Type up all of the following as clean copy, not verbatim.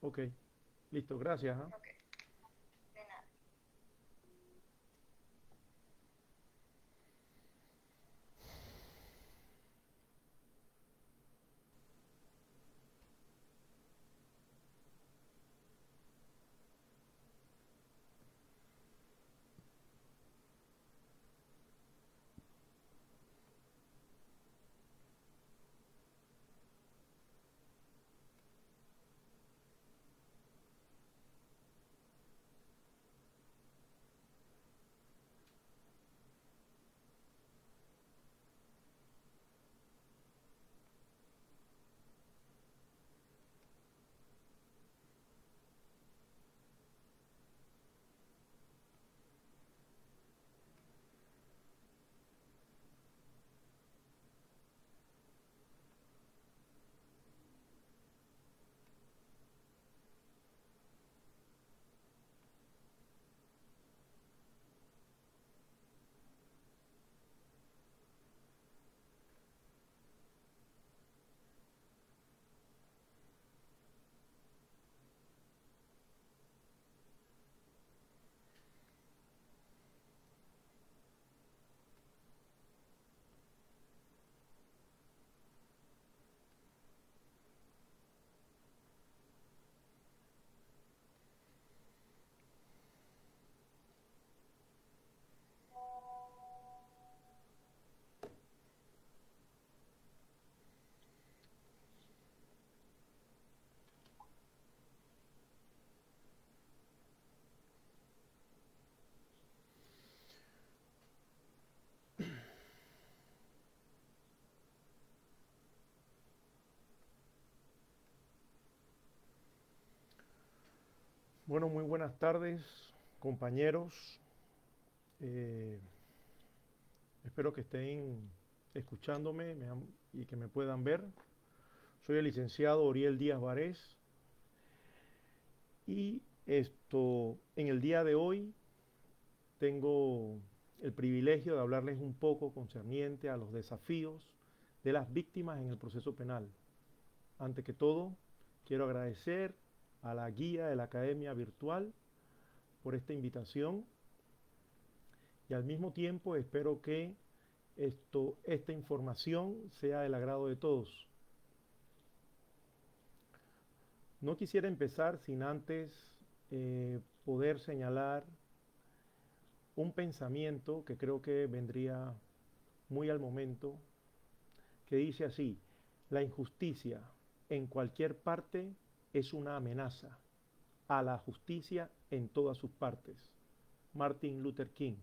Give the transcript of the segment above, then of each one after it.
Ok, listo, gracias. ¿Ah? Ok, de nada. Bueno, muy buenas tardes, compañeros. Eh, Espero que estén escuchándome y que me puedan ver. Soy el licenciado Oriel Díaz Varés y en el día de hoy tengo el privilegio de hablarles un poco concerniente a los desafíos de las víctimas en el proceso penal. Ante que todo, quiero agradecer a la guía de la Academia Virtual por esta invitación y al mismo tiempo espero que esta información sea del agrado de todos. No quisiera empezar sin antes poder señalar un pensamiento que creo que vendría muy al momento, que dice así: la injusticia en cualquier parte es una amenaza a la justicia en todas sus partes. Martin Luther King.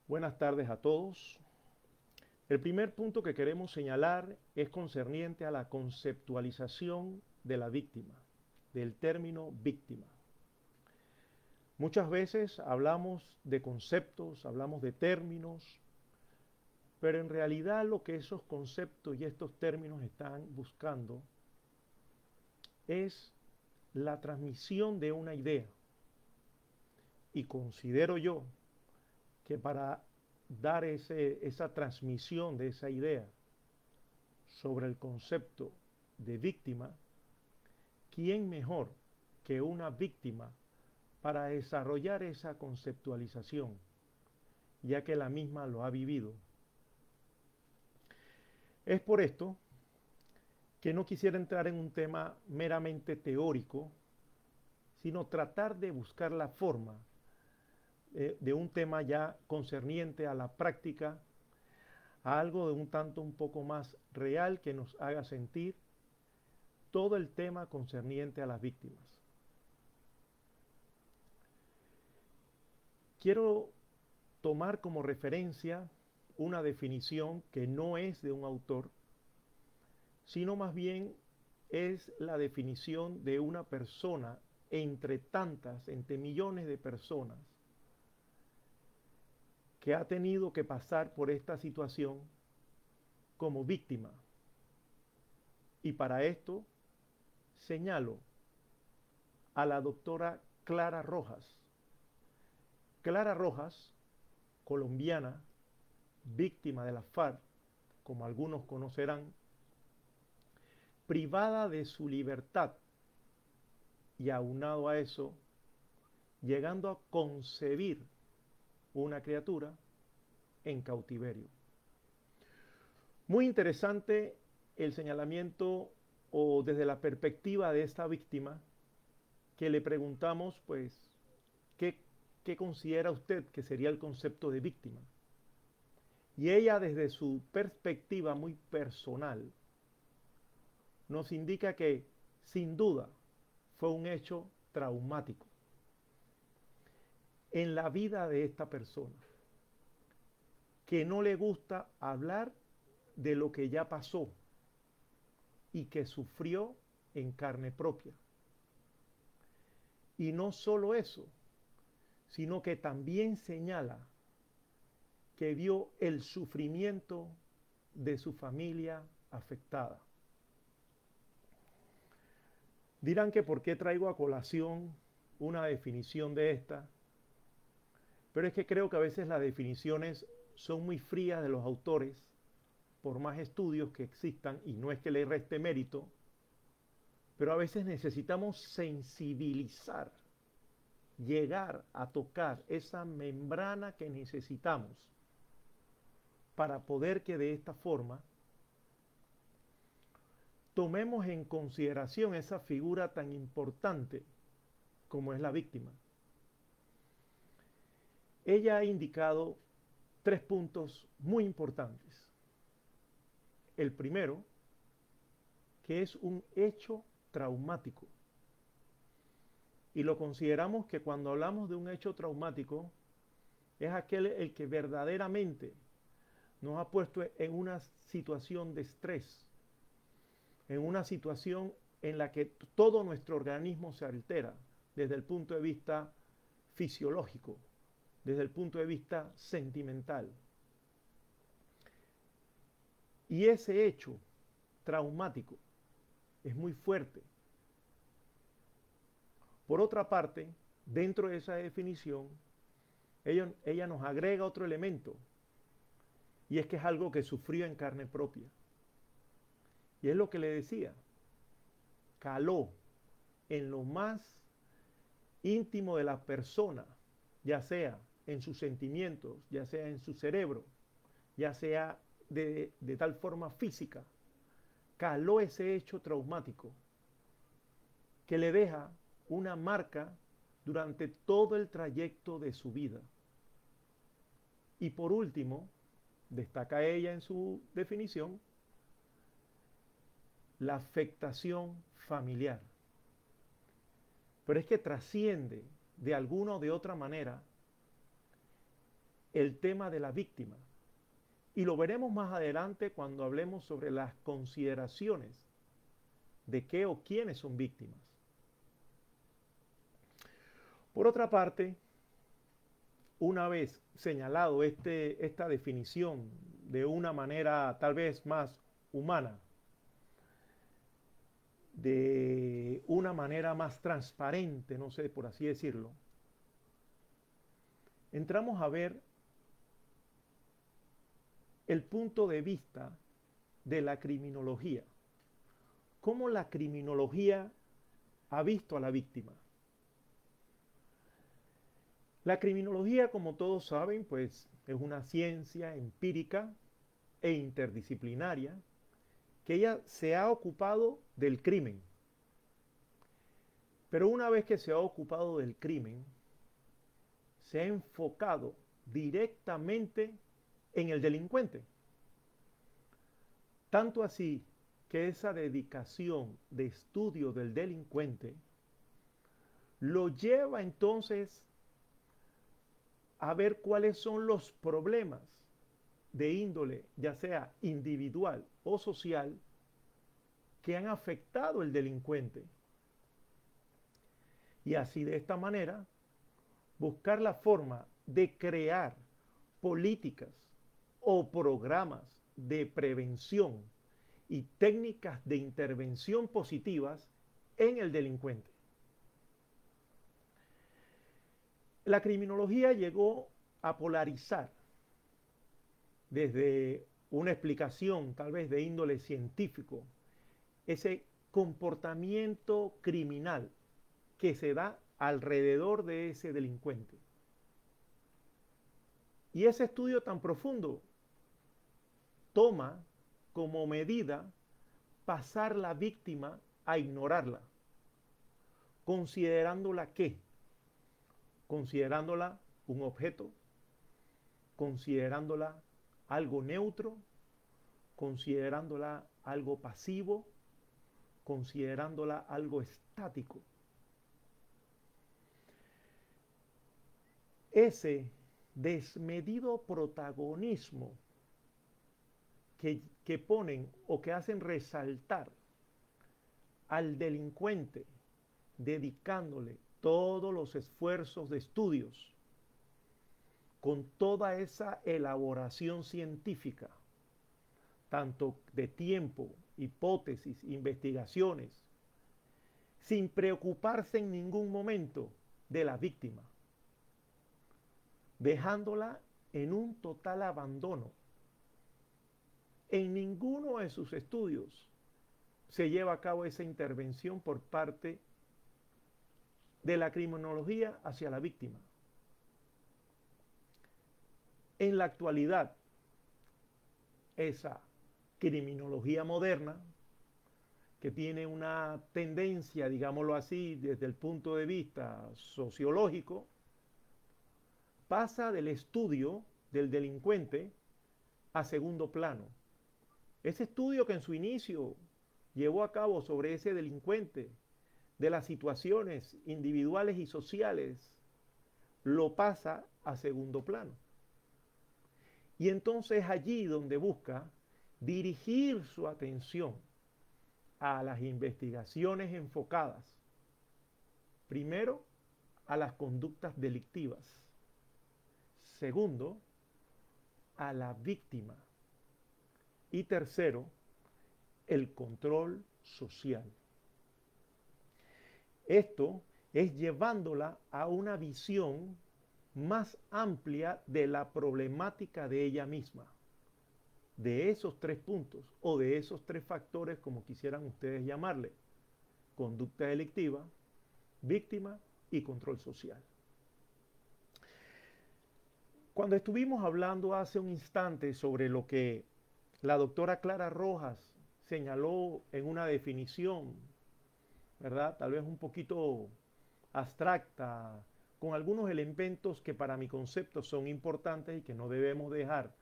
Buenas tardes a todos. El primer punto que queremos señalar es concerniente a la conceptualización de la víctima, del término víctima. Muchas veces hablamos de conceptos, hablamos de términos, pero en realidad lo que esos conceptos y estos términos están buscando es la transmisión de una idea. Y considero yo que para dar esa transmisión de esa idea sobre el concepto de víctima, ¿quién mejor que una víctima para desarrollar esa conceptualización, ya que la misma lo ha vivido? Es por esto que no quisiera entrar en un tema meramente teórico, sino tratar de buscar la forma de un tema ya concerniente a la práctica, a algo de un tanto un poco más real que nos haga sentir todo el tema concerniente a las víctimas. Quiero tomar como referencia una definición que no es de un autor, sino más bien es la definición de una persona entre tantas, entre millones de personas que ha tenido que pasar por esta situación como víctima. Y para esto señalo a la doctora Clara Rojas. Clara Rojas, colombiana, víctima de la FARC, como algunos conocerán, privada de su libertad y aunado a eso, llegando a concebir una criatura en cautiverio. Muy interesante el señalamiento o desde la perspectiva de esta víctima que le preguntamos, pues, ¿qué considera usted que sería el concepto de víctima? Y ella desde su perspectiva muy personal nos indica que sin duda fue un hecho traumático en la vida de esta persona, que no le gusta hablar de lo que ya pasó y que sufrió en carne propia. Y no solo eso, sino que también señala que vio el sufrimiento de su familia afectada. Dirán que por qué traigo a colación una definición de esta, pero es que creo que a veces las definiciones son muy frías de los autores, por más estudios que existan, y no es que le reste mérito, pero a veces necesitamos sensibilizar, llegar a tocar esa membrana que necesitamos para poder que de esta forma tomemos en consideración esa figura tan importante como es la víctima. Ella ha indicado 3 puntos muy importantes. El primero, que es un hecho traumático. Y lo consideramos que cuando hablamos de un hecho traumático, es aquel el que verdaderamente nos ha puesto en una situación de estrés, en una situación en la que todo nuestro organismo se altera desde el punto de vista fisiológico, desde el punto de vista sentimental. Y ese hecho traumático es muy fuerte. Por otra parte, dentro de esa definición, ella nos agrega otro elemento, y es que es algo que sufrió en carne propia. Y es lo que le decía, caló en lo más íntimo de la persona, ya sea en sus sentimientos, ya sea en su cerebro, ya sea de tal forma física, caló ese hecho traumático que le deja una marca durante todo el trayecto de su vida. Y por último, destaca ella en su definición, la afectación familiar. Pero es que trasciende de alguna o de otra manera el tema de la víctima. Y lo veremos más adelante cuando hablemos sobre las consideraciones de qué o quiénes son víctimas. Por otra parte, una vez señalado esta definición de una manera tal vez más humana, de una manera más transparente, no sé, por así decirlo, entramos a ver el punto de vista de la criminología. ¿Cómo la criminología ha visto a la víctima? La criminología, como todos saben, pues es una ciencia empírica e interdisciplinaria que ella se ha ocupado del crimen. Pero una vez que se ha ocupado del crimen, se ha enfocado directamente en el delincuente. Tanto así que esa dedicación de estudio del delincuente lo lleva entonces a ver cuáles son los problemas de índole, ya sea individual o social, que han afectado al delincuente. Y así de esta manera, buscar la forma de crear políticas o programas de prevención y técnicas de intervención positivas en el delincuente. La criminología llegó a polarizar desde una explicación tal vez de índole científico ese comportamiento criminal que se da alrededor de ese delincuente. Y ese estudio tan profundo toma como medida pasar la víctima a ignorarla, considerándola ¿qué? Considerándola un objeto, considerándola algo neutro, considerándola algo pasivo, considerándola algo estático. Ese desmedido protagonismo que ponen o que hacen resaltar al delincuente, dedicándole todos los esfuerzos de estudios, con toda esa elaboración científica, tanto de tiempo, hipótesis, investigaciones, sin preocuparse en ningún momento de la víctima, dejándola en un total abandono. En ninguno de sus estudios se lleva a cabo esa intervención por parte de la criminología hacia la víctima. En la actualidad, esa criminología moderna, que tiene una tendencia, digámoslo así, desde el punto de vista sociológico, pasa del estudio del delincuente a segundo plano. Ese estudio que en su inicio llevó a cabo sobre ese delincuente, de las situaciones individuales y sociales, lo pasa a segundo plano. Y entonces allí donde busca dirigir su atención a las investigaciones enfocadas, primero, a las conductas delictivas, segundo, a la víctima, y tercero, el control social. Esto es llevándola a una visión más amplia de la problemática de ella misma, de esos tres puntos o de esos tres factores, como quisieran ustedes llamarle: conducta delictiva, víctima y control social. Cuando estuvimos hablando hace un instante sobre lo que la doctora Clara Rojas señaló en una definición, ¿verdad? Tal vez un poquito abstracta, con algunos elementos que para mi concepto son importantes y que no debemos dejar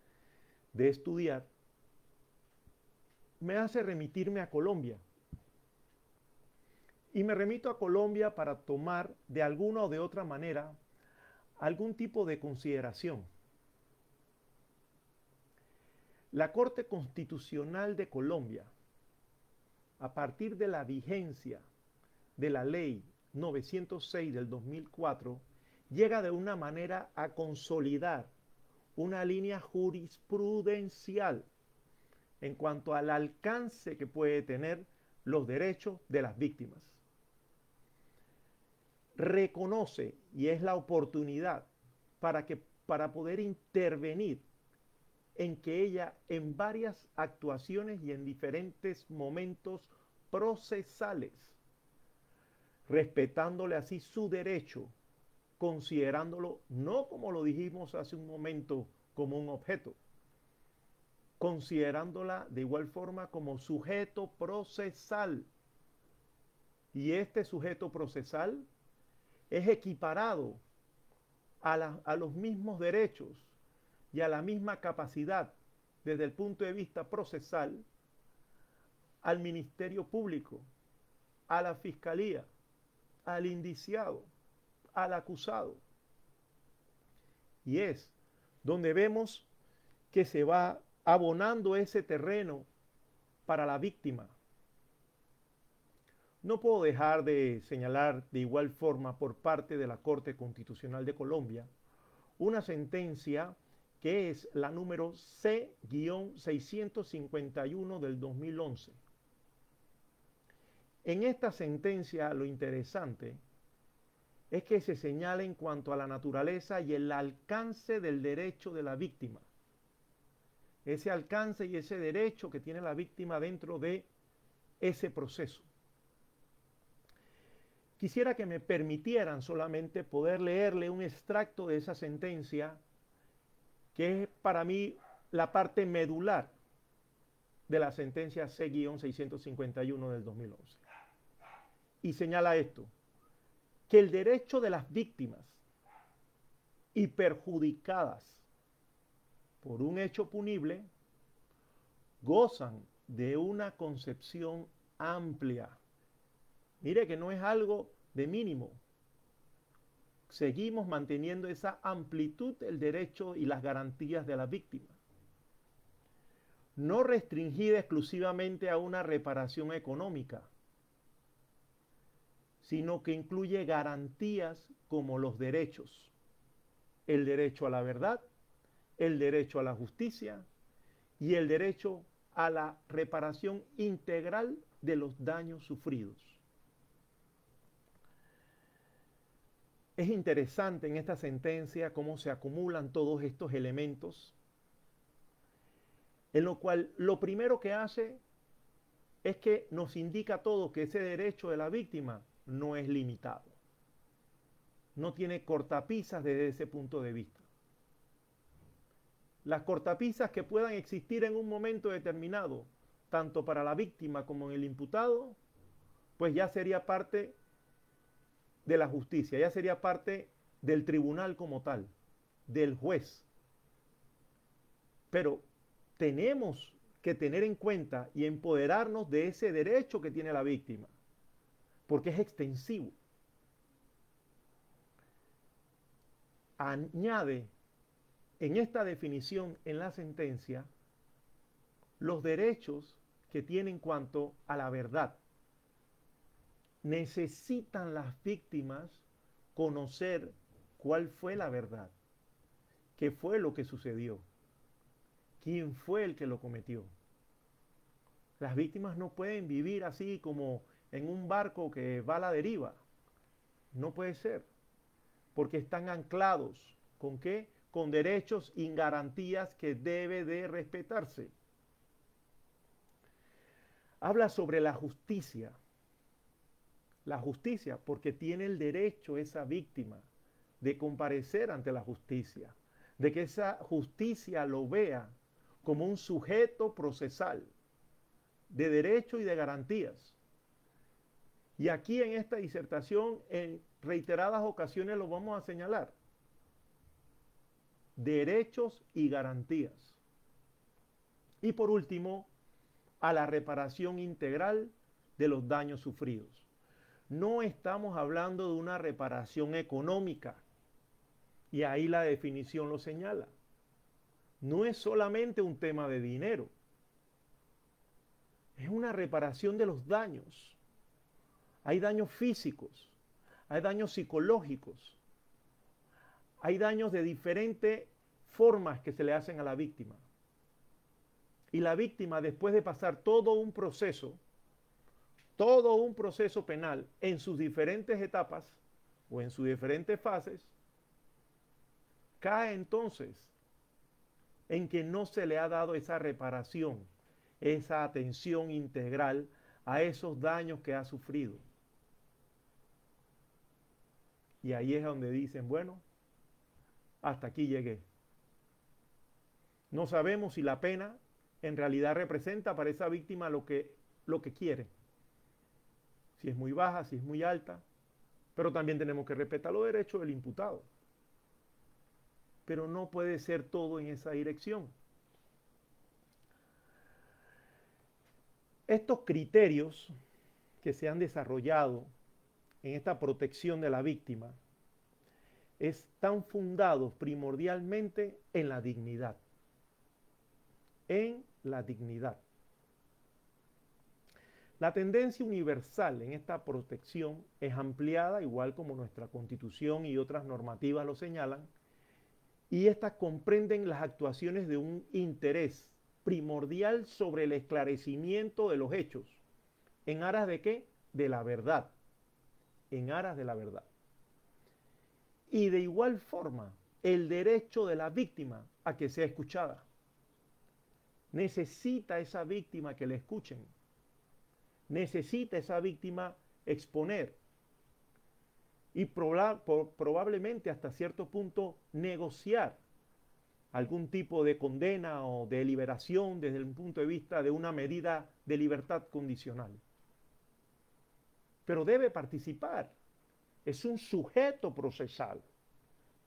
de estudiar, me hace remitirme a Colombia. Y me remito a Colombia para tomar de alguna o de otra manera algún tipo de consideración. La Corte Constitucional de Colombia, a partir de la vigencia de la Ley 906 del 2004, llega de una manera a consolidar una línea jurisprudencial en cuanto al alcance que puede tener los derechos de las víctimas. Reconoce, y es la oportunidad para poder intervenir en que ella, en varias actuaciones y en diferentes momentos procesales, respetándole así su derecho, considerándolo no, como lo dijimos hace un momento, como un objeto, considerándola de igual forma como sujeto procesal. Y este sujeto procesal es equiparado a los mismos derechos y a la misma capacidad desde el punto de vista procesal al Ministerio Público, a la Fiscalía, al indiciado, al acusado. Y es donde vemos que se va abonando ese terreno para la víctima. No puedo dejar de señalar de igual forma por parte de la Corte Constitucional de Colombia una sentencia que es la número C-651 del 2011. En esta sentencia lo interesante es que se señala en cuanto a la naturaleza y el alcance del derecho de la víctima. Ese alcance y ese derecho que tiene la víctima dentro de ese proceso. Quisiera que me permitieran solamente poder leerle un extracto de esa sentencia, que es para mí la parte medular de la sentencia C-651 del 2011. Y señala esto: que el derecho de las víctimas y perjudicadas por un hecho punible gozan de una concepción amplia. Mire que no es algo de mínimo. Seguimos manteniendo esa amplitud del derecho y las garantías de la víctima, no restringida exclusivamente a una reparación económica, sino que incluye garantías como los derechos: el derecho a la verdad, el derecho a la justicia y el derecho a la reparación integral de los daños sufridos. Es interesante en esta sentencia cómo se acumulan todos estos elementos, en lo cual lo primero que hace es que nos indica todo que ese derecho de la víctima no es limitado, no tiene cortapisas desde ese punto de vista. Las cortapisas que puedan existir en un momento determinado, tanto para la víctima como en el imputado, pues ya sería parte de la justicia, ya sería parte del tribunal como tal, del juez. Pero tenemos que tener en cuenta y empoderarnos de ese derecho que tiene la víctima, porque es extensivo. Añade en esta definición en la sentencia los derechos que tiene en cuanto a la verdad. Necesitan las víctimas conocer cuál fue la verdad, qué fue lo que sucedió, quién fue el que lo cometió. Las víctimas no pueden vivir así como en un barco que va a la deriva. No puede ser, porque están anclados ¿con qué? Con derechos y garantías que debe de respetarse. Habla sobre la justicia. La justicia, porque tiene el derecho esa víctima de comparecer ante la justicia, de que esa justicia lo vea como un sujeto procesal de derecho y de garantías. Y aquí en esta disertación, en reiteradas ocasiones lo vamos a señalar: derechos y garantías. Y por último, a la reparación integral de los daños sufridos. No estamos hablando de una reparación económica, y ahí la definición lo señala. No es solamente un tema de dinero, es una reparación de los daños. Hay daños físicos, hay daños psicológicos, hay daños de diferentes formas que se le hacen a la víctima. Y la víctima, después de pasar todo un proceso penal en sus diferentes etapas o en sus diferentes fases, cae entonces en que no se le ha dado esa reparación, esa atención integral a esos daños que ha sufrido. Y ahí es donde dicen, bueno, hasta aquí llegué. No sabemos si la pena en realidad representa para esa víctima lo que quiere. Si es muy baja, si es muy alta, pero también tenemos que respetar los derechos del imputado. Pero no puede ser todo en esa dirección. Estos criterios que se han desarrollado en esta protección de la víctima están fundados primordialmente en la dignidad. En la dignidad. La tendencia universal en esta protección es ampliada, igual como nuestra Constitución y otras normativas lo señalan, y estas comprenden las actuaciones de un interés primordial sobre el esclarecimiento de los hechos. ¿En aras de qué? De la verdad. En aras de la verdad. Y de igual forma, el derecho de la víctima a que sea escuchada. Necesita esa víctima que le escuchen. Necesita esa víctima exponer y probablemente hasta cierto punto negociar algún tipo de condena o de liberación desde el punto de vista de una medida de libertad condicional. Pero debe participar. Es un sujeto procesal.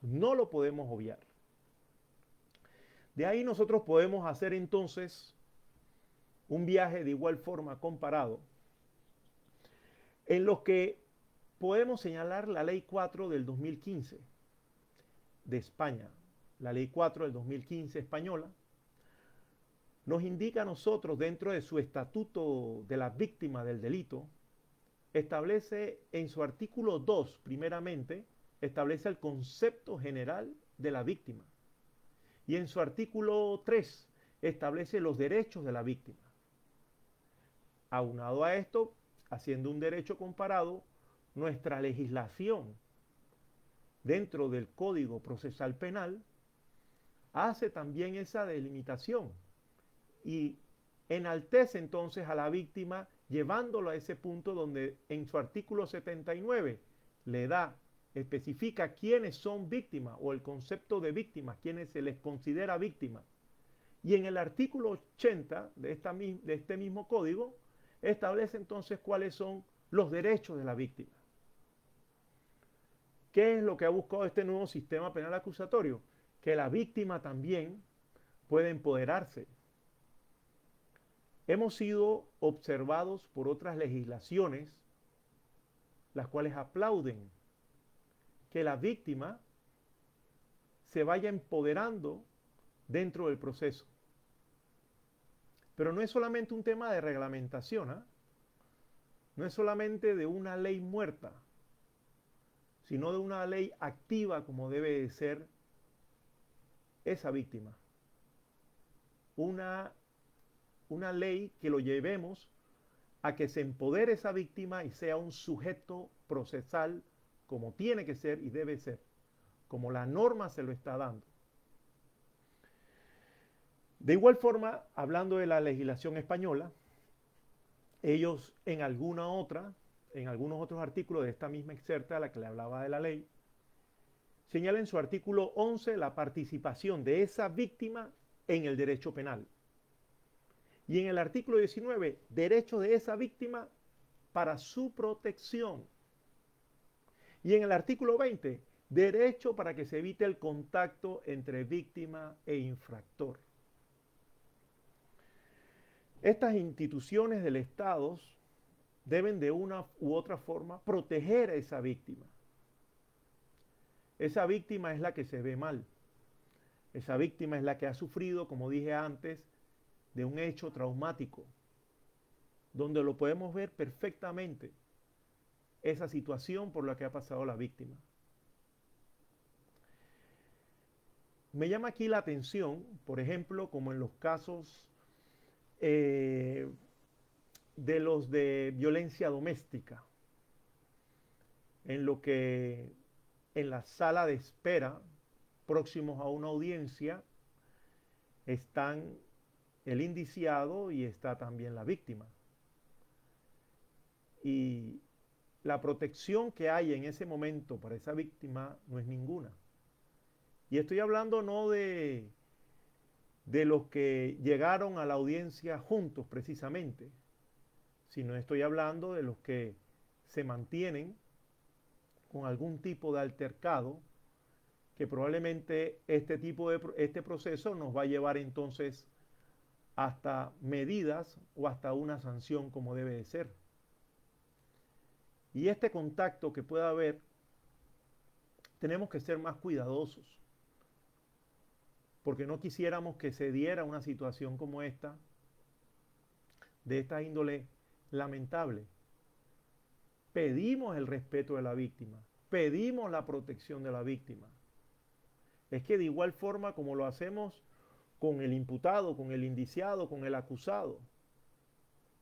No lo podemos obviar. De ahí nosotros podemos hacer entonces un viaje de igual forma comparado, en los que podemos señalar la Ley 4 del 2015 de España, la Ley 4 del 2015 española, nos indica a nosotros dentro de su estatuto de las víctimas del delito, establece en su artículo 2, primeramente, establece el concepto general de la víctima. Y en su artículo 3, establece los derechos de la víctima. Aunado a esto, haciendo un derecho comparado, nuestra legislación dentro del Código Procesal Penal hace también esa delimitación y enaltece entonces a la víctima llevándolo a ese punto donde en su artículo 79 le da, especifica quiénes son víctimas o el concepto de víctimas, quiénes se les considera víctimas. Y en el artículo 80 de este mismo código establece entonces cuáles son los derechos de la víctima. ¿Qué es lo que ha buscado este nuevo sistema penal acusatorio? Que la víctima también puede empoderarse. Hemos sido observados por otras legislaciones, las cuales aplauden que la víctima se vaya empoderando dentro del proceso. Pero no es solamente un tema de reglamentación, ¿eh? No es solamente de una ley muerta, sino de una ley activa como debe de ser esa víctima. Una ley que lo llevemos a que se empodere esa víctima y sea un sujeto procesal como tiene que ser y debe ser, como la norma se lo está dando. De igual forma, hablando de la legislación española, ellos en algunos otros artículos de esta misma excerta a la que le hablaba de la ley, señala en su artículo 11 la participación de esa víctima en el derecho penal. Y en el artículo 19, derecho de esa víctima para su protección. Y en el artículo 20, derecho para que se evite el contacto entre víctima e infractor. Estas instituciones del Estado deben de una u otra forma proteger a esa víctima. Esa víctima es la que se ve mal. Esa víctima es la que ha sufrido, como dije antes, de un hecho traumático, donde lo podemos ver perfectamente, esa situación por la que ha pasado la víctima. Me llama aquí la atención, por ejemplo, como en los casos de los de violencia doméstica, en lo que en la sala de espera, próximos a una audiencia, están el indiciado y está también la víctima. Y la protección que hay en ese momento para esa víctima no es ninguna. Y estoy hablando no de los que llegaron a la audiencia juntos precisamente, sino estoy hablando de los que se mantienen con algún tipo de altercado, que probablemente este proceso nos va a llevar entonces hasta medidas o hasta una sanción como debe de ser. Y este contacto que pueda haber, tenemos que ser más cuidadosos, porque no quisiéramos que se diera una situación como esta, de esta índole lamentable. Pedimos el respeto de la víctima, pedimos la protección de la víctima. Es que de igual forma como lo hacemos con el imputado, con el indiciado, con el acusado,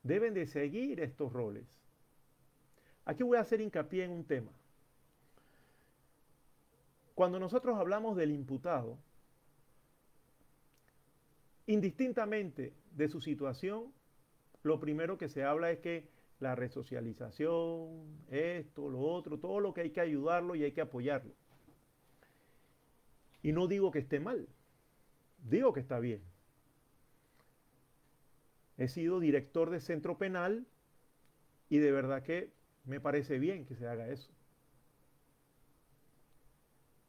deben de seguir estos roles. Aquí voy a hacer hincapié en un tema. Cuando nosotros hablamos del imputado, indistintamente de su situación, lo primero que se habla es que la resocialización, esto, lo otro, todo lo que hay que ayudarlo y hay que apoyarlo. Y no digo que esté mal, digo que está bien. He sido director de centro penal y de verdad que me parece bien que se haga eso.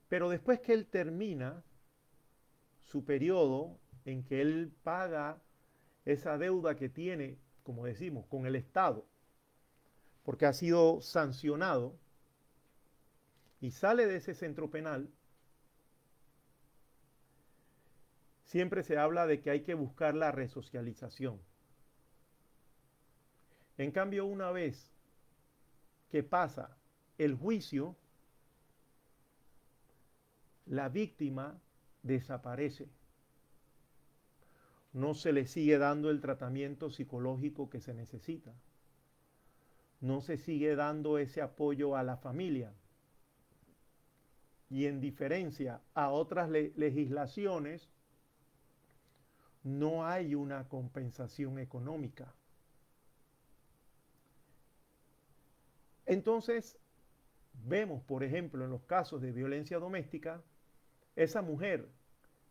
Pero después que él termina su periodo en que él paga esa deuda que tiene, como decimos, con el Estado, porque ha sido sancionado y sale de ese centro penal, siempre se habla de que hay que buscar la resocialización. En cambio, una vez que pasa el juicio, la víctima desaparece. No se le sigue dando el tratamiento psicológico que se necesita. No se sigue dando ese apoyo a la familia. Y en diferencia a otras legislaciones, no hay una compensación económica. Entonces, vemos, por ejemplo, en los casos de violencia doméstica, esa mujer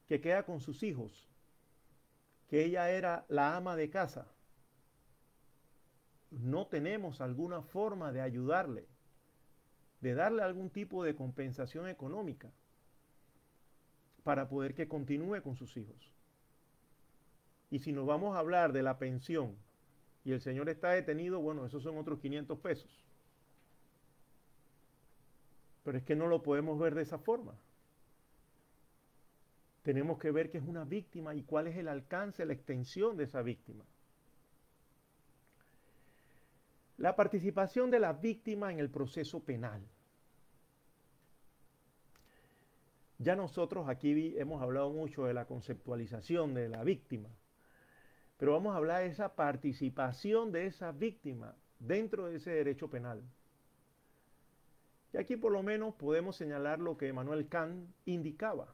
que queda con sus hijos, que ella era la ama de casa, no tenemos alguna forma de ayudarle, de darle algún tipo de compensación económica para poder que continúe con sus hijos. Y si nos vamos a hablar de la pensión y el señor está detenido, bueno, esos son otros 500 pesos. Pero es que no lo podemos ver de esa forma. Tenemos que ver que es una víctima y cuál es el alcance, la extensión de esa víctima. La participación de la víctima en el proceso penal. Ya nosotros aquí hemos hablado mucho de la conceptualización de la víctima, pero vamos a hablar de esa participación de esa víctima dentro de ese derecho penal. Y aquí por lo menos podemos señalar lo que Immanuel Kant indicaba,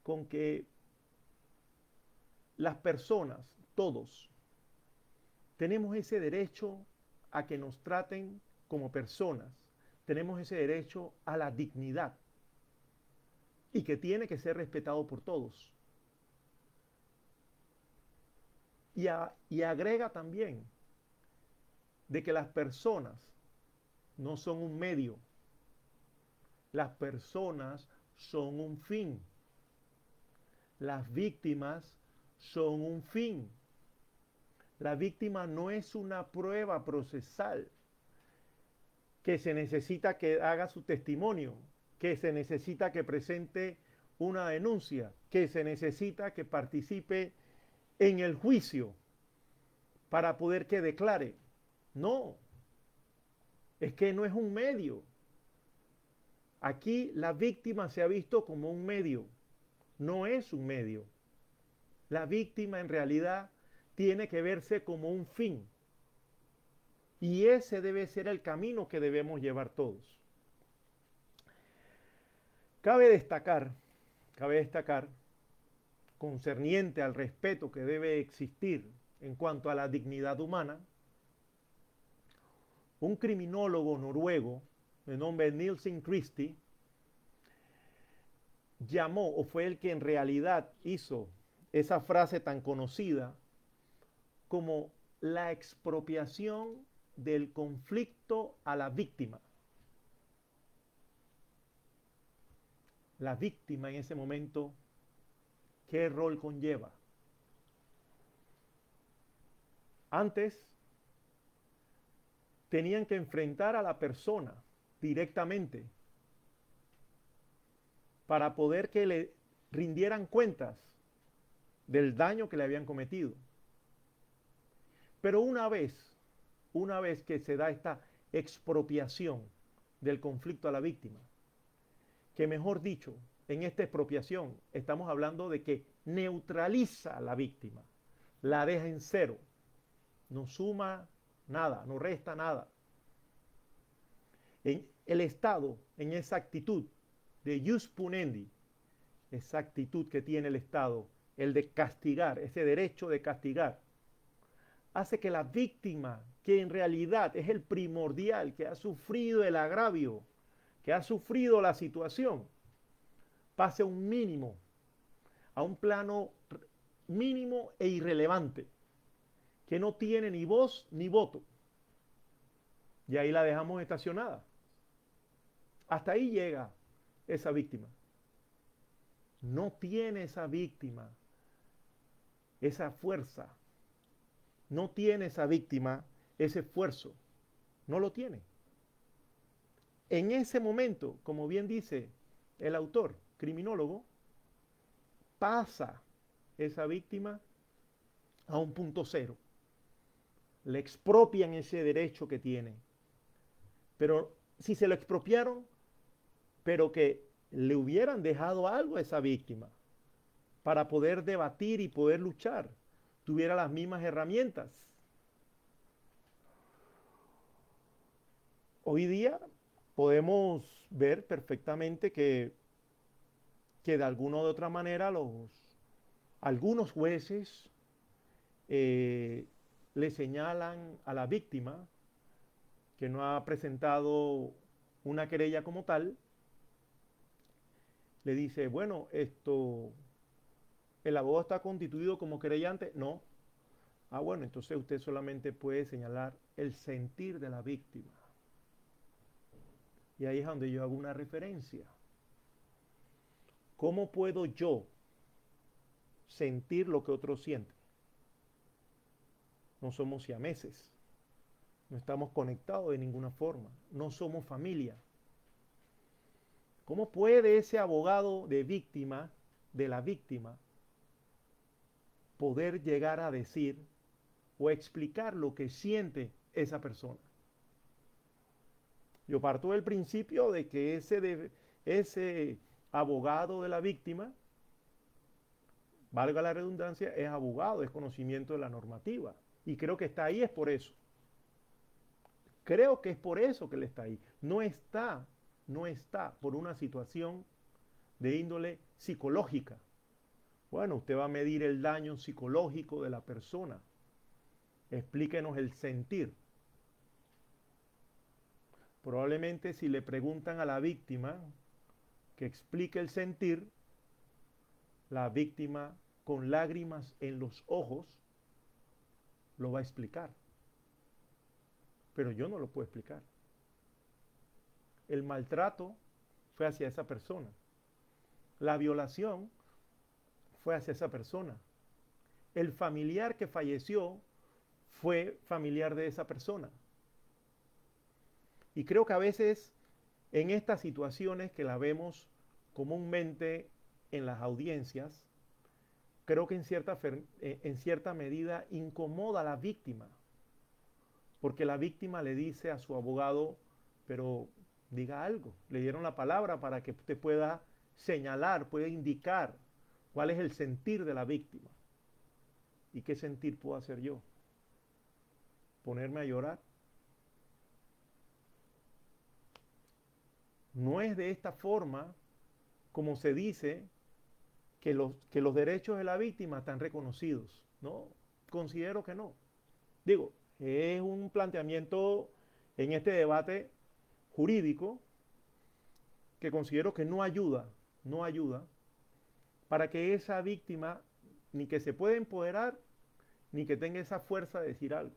con que las personas, todos, tenemos ese derecho a que nos traten como personas, tenemos ese derecho a la dignidad y que tiene que ser respetado por todos. Y agrega también de que las personas no son un medio, las personas son un fin, las víctimas son un fin. La víctima no es una prueba procesal que se necesita que haga su testimonio, que se necesita que presente una denuncia, que se necesita que participe en el juicio para poder que declare. No, es que no es un medio. Aquí la víctima se ha visto como un medio, no es un medio. La víctima en realidad tiene que verse como un fin. Y ese debe ser el camino que debemos llevar todos. Cabe destacar, concerniente al respeto que debe existir en cuanto a la dignidad humana, un criminólogo noruego de nombre Nielsen Christie llamó, o fue el que en realidad hizo esa frase tan conocida como la expropiación del conflicto a la víctima. La víctima en ese momento, ¿qué rol conlleva? Antes tenían que enfrentar a la persona directamente para poder que le rindieran cuentas del daño que le habían cometido. Pero una vez que se da esta expropiación del conflicto a la víctima, que mejor dicho, en esta expropiación estamos hablando de que neutraliza a la víctima, la deja en cero, no suma nada, no resta nada. En el Estado, en esa actitud de jus punendi, esa actitud que tiene el Estado, el de castigar, ese derecho de castigar, hace que la víctima, que en realidad es el primordial, que ha sufrido el agravio, que ha sufrido la situación, pase a un mínimo, a un plano mínimo e irrelevante, que no tiene ni voz ni voto. Y ahí la dejamos estacionada. Hasta ahí llega esa víctima. No tiene esa víctima esa fuerza. No tiene esa víctima ese esfuerzo. No lo tiene. En ese momento, como bien dice el autor, criminólogo, pasa esa víctima a un punto cero. Le expropian ese derecho que tiene. Pero si se lo expropiaron, pero que le hubieran dejado algo a esa víctima para poder debatir y poder luchar, tuviera las mismas herramientas. Hoy día podemos ver perfectamente que de alguna u otra manera algunos jueces le señalan a la víctima que no ha presentado una querella como tal, le dice, bueno, el abogado está constituido como querellante. No. Ah, bueno, entonces usted solamente puede señalar el sentir de la víctima. Y ahí es donde yo hago una referencia. ¿Cómo puedo yo sentir lo que otro siente? No somos siameses. No estamos conectados de ninguna forma. No somos familia. ¿Cómo puede ese abogado de víctima, de la víctima, poder llegar a decir o explicar lo que siente esa persona? Yo parto del principio de que ese abogado de la víctima, valga la redundancia, es abogado, es conocimiento de la normativa. Y creo que está ahí es por eso. Creo que es por eso que él está ahí. No está por una situación de índole psicológica. Bueno, usted va a medir el daño psicológico de la persona. Explíquenos el sentir. Probablemente si le preguntan a la víctima que explique el sentir, la víctima con lágrimas en los ojos lo va a explicar. Pero yo no lo puedo explicar. El maltrato fue hacia esa persona. La violación fue hacia esa persona. El familiar que falleció fue familiar de esa persona. Y creo que a veces en estas situaciones que la vemos comúnmente en las audiencias, creo que en cierta medida incomoda a la víctima, porque la víctima le dice a su abogado, pero diga algo, le dieron la palabra para que usted pueda señalar, pueda indicar cuál es el sentir de la víctima. ¿Y qué sentir puedo hacer yo? ¿Ponerme a llorar? No es de esta forma como se dice que los derechos de la víctima están reconocidos. No, considero que no. Digo, es un planteamiento en este debate jurídico que considero que no ayuda para que esa víctima ni que se pueda empoderar, ni que tenga esa fuerza de decir algo.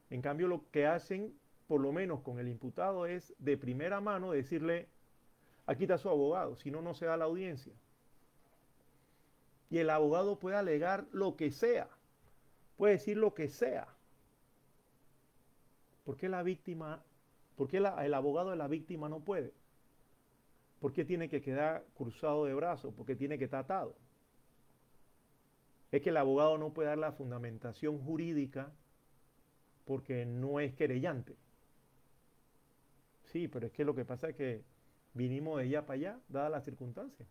En cambio, lo que hacen, por lo menos con el imputado, es de primera mano decirle, aquí está su abogado, si no, no se da la audiencia. Y el abogado puede alegar lo que sea, puede decir lo que sea. ¿Por qué la víctima, por qué el abogado de la víctima no puede? ¿Por qué tiene que quedar cruzado de brazos? ¿Por qué tiene que estar atado? Es que el abogado no puede dar la fundamentación jurídica porque no es querellante. Sí, pero es que lo que pasa es que vinimos de allá para allá, dadas las circunstancias.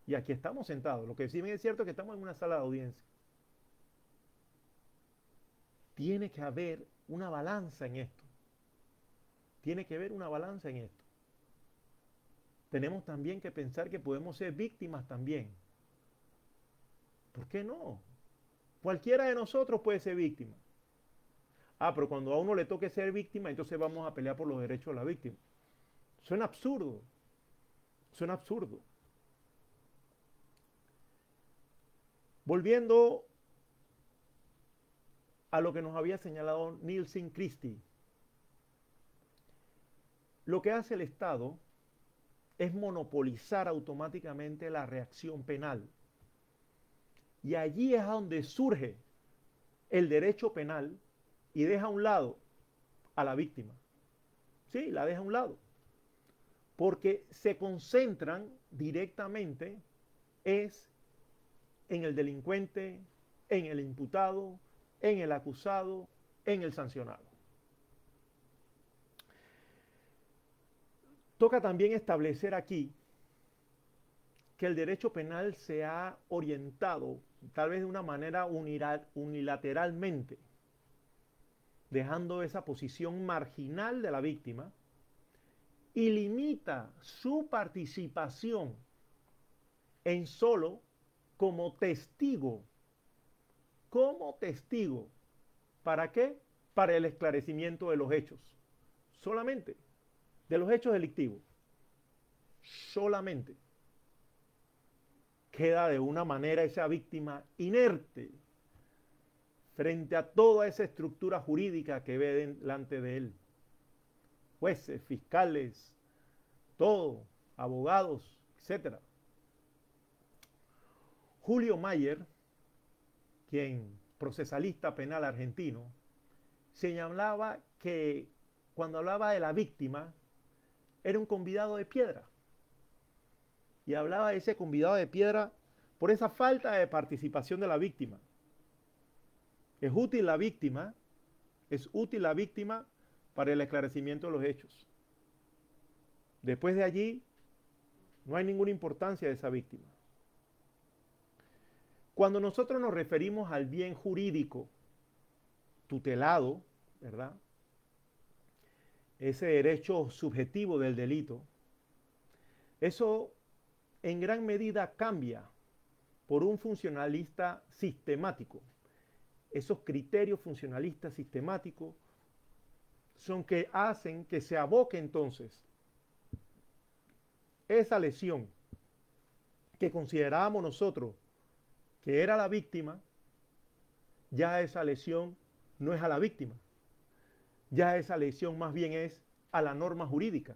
Y aquí estamos sentados. Lo que sí es cierto es que estamos en una sala de audiencia. Tiene que haber una balanza en esto. Tiene que haber una balanza en esto. Tenemos también que pensar que podemos ser víctimas también. ¿Por qué no? Cualquiera de nosotros puede ser víctima. Ah, pero cuando a uno le toque ser víctima, entonces vamos a pelear por los derechos de la víctima. Suena absurdo. Suena absurdo. Volviendo a lo que nos había señalado Nielsen Christie, lo que hace el Estado es monopolizar automáticamente la reacción penal. Y allí es donde surge el derecho penal y deja a un lado a la víctima. Sí, la deja a un lado. Porque se concentran directamente es en el delincuente, en el imputado, en el acusado, en el sancionado. Toca también establecer aquí que el derecho penal se ha orientado, tal vez de una manera unilateralmente, dejando esa posición marginal de la víctima y limita su participación en solo como testigo. ¿Como testigo? ¿Para qué? Para el esclarecimiento de los hechos. Solamente. De los hechos delictivos. Solamente. Queda de una manera esa víctima inerte frente a toda esa estructura jurídica que ve delante de él. Jueces, fiscales, todo, abogados, etc. Julio Mayer, quien procesalista penal argentino, señalaba que cuando hablaba de la víctima era un convidado de piedra. Y hablaba de ese convidado de piedra por esa falta de participación de la víctima. Es útil la víctima para el esclarecimiento de los hechos. Después de allí, no hay ninguna importancia de esa víctima. Cuando nosotros nos referimos al bien jurídico tutelado, ¿verdad? Ese derecho subjetivo del delito, eso en gran medida cambia por un funcionalista sistemático. Esos criterios funcionalistas sistemáticos son que hacen que se aboque entonces esa lesión que considerábamos nosotros que era la víctima, ya esa lesión no es a la víctima, ya esa lesión más bien es a la norma jurídica,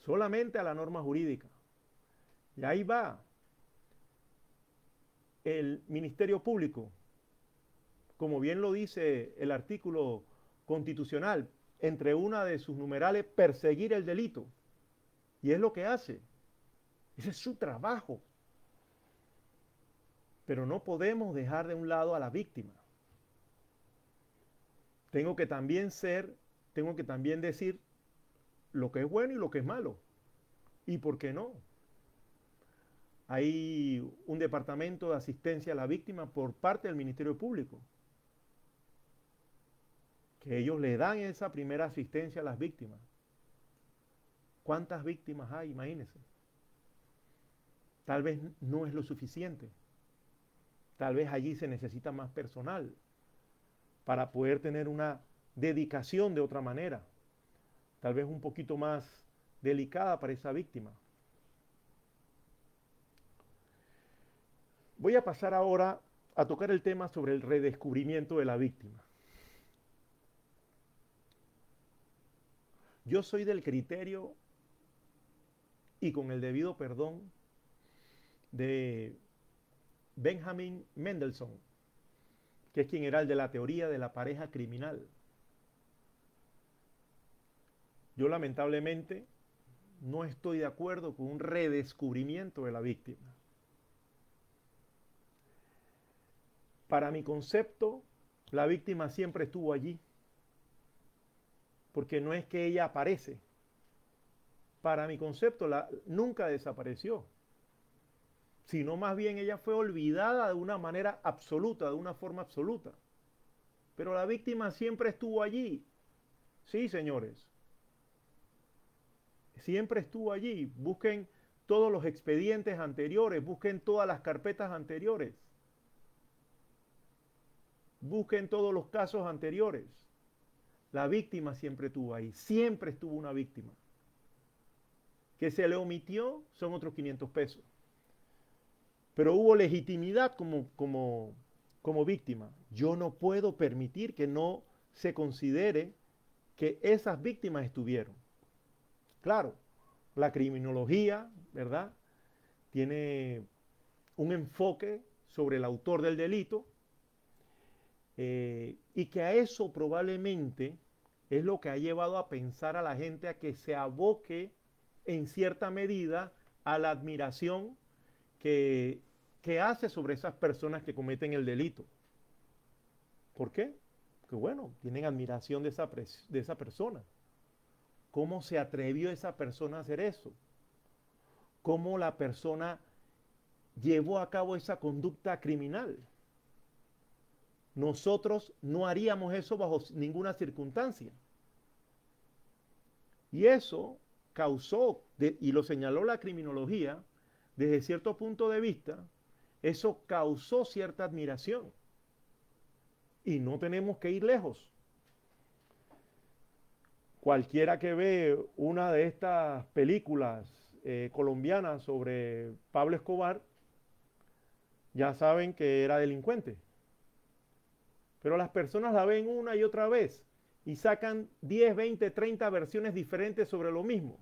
solamente a la norma jurídica. Y ahí va el Ministerio Público, como bien lo dice el artículo constitucional, entre una de sus numerales, perseguir el delito. Y es lo que hace. Ese es su trabajo. Pero no podemos dejar de un lado a la víctima. Tengo que también decir lo que es bueno y lo que es malo. ¿Y por qué no? Hay un departamento de asistencia a la víctima por parte del Ministerio Público, que ellos le dan esa primera asistencia a las víctimas. ¿Cuántas víctimas hay? Imagínense. Tal vez no es lo suficiente. Tal vez allí se necesita más personal para poder tener una dedicación de otra manera, tal vez un poquito más delicada para esa víctima. Voy a pasar ahora a tocar el tema sobre el redescubrimiento de la víctima. Yo soy del criterio, y con el debido perdón, de Benjamin Mendelssohn, que es quien era el de la teoría de la pareja criminal. Yo lamentablemente no estoy de acuerdo con un redescubrimiento de la víctima. Para mi concepto, la víctima siempre estuvo allí, porque no es que ella aparece. Para mi concepto, nunca desapareció, sino más bien ella fue olvidada de una manera absoluta, de una forma absoluta. Pero la víctima siempre estuvo allí. Sí, señores. Siempre estuvo allí. Busquen todos los expedientes anteriores, busquen todas las carpetas anteriores. Busquen todos los casos anteriores. La víctima siempre estuvo ahí, siempre estuvo una víctima. Que se le omitió son otros 500 pesos. Pero hubo legitimidad como víctima. Yo no puedo permitir que no se considere que esas víctimas estuvieron. Claro, la criminología, ¿verdad?, tiene un enfoque sobre el autor del delito y que a eso probablemente es lo que ha llevado a pensar a la gente a que se aboque en cierta medida a la admiración que hace sobre esas personas que cometen el delito. ¿Por qué? Porque bueno, tienen admiración de esa persona. ¿Cómo se atrevió esa persona a hacer eso? ¿Cómo la persona llevó a cabo esa conducta criminal? Nosotros no haríamos eso bajo ninguna circunstancia. Y eso causó, y lo señaló la criminología, desde cierto punto de vista, eso causó cierta admiración. Y no tenemos que ir lejos. Cualquiera que ve una de estas películas colombianas sobre Pablo Escobar, ya saben que era delincuente. Pero las personas la ven una y otra vez y sacan 10, 20, 30 versiones diferentes sobre lo mismo.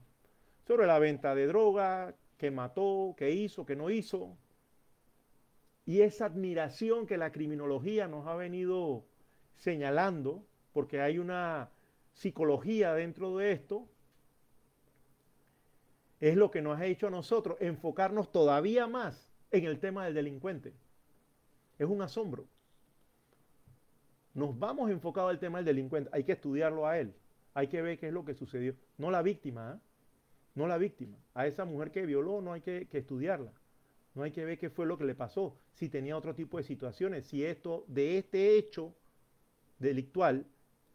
Sobre la venta de droga, que mató, que hizo, que no hizo. Y esa admiración que la criminología nos ha venido señalando, porque hay una psicología dentro de esto, es lo que nos ha hecho a nosotros enfocarnos todavía más en el tema del delincuente. Es un asombro. Nos vamos enfocados al tema del delincuente. Hay que estudiarlo a él. Hay que ver qué es lo que sucedió. No la víctima, ¿eh? No la víctima. A esa mujer que violó no hay que estudiarla. No hay que ver qué fue lo que le pasó. Si tenía otro tipo de situaciones. Si de este hecho delictual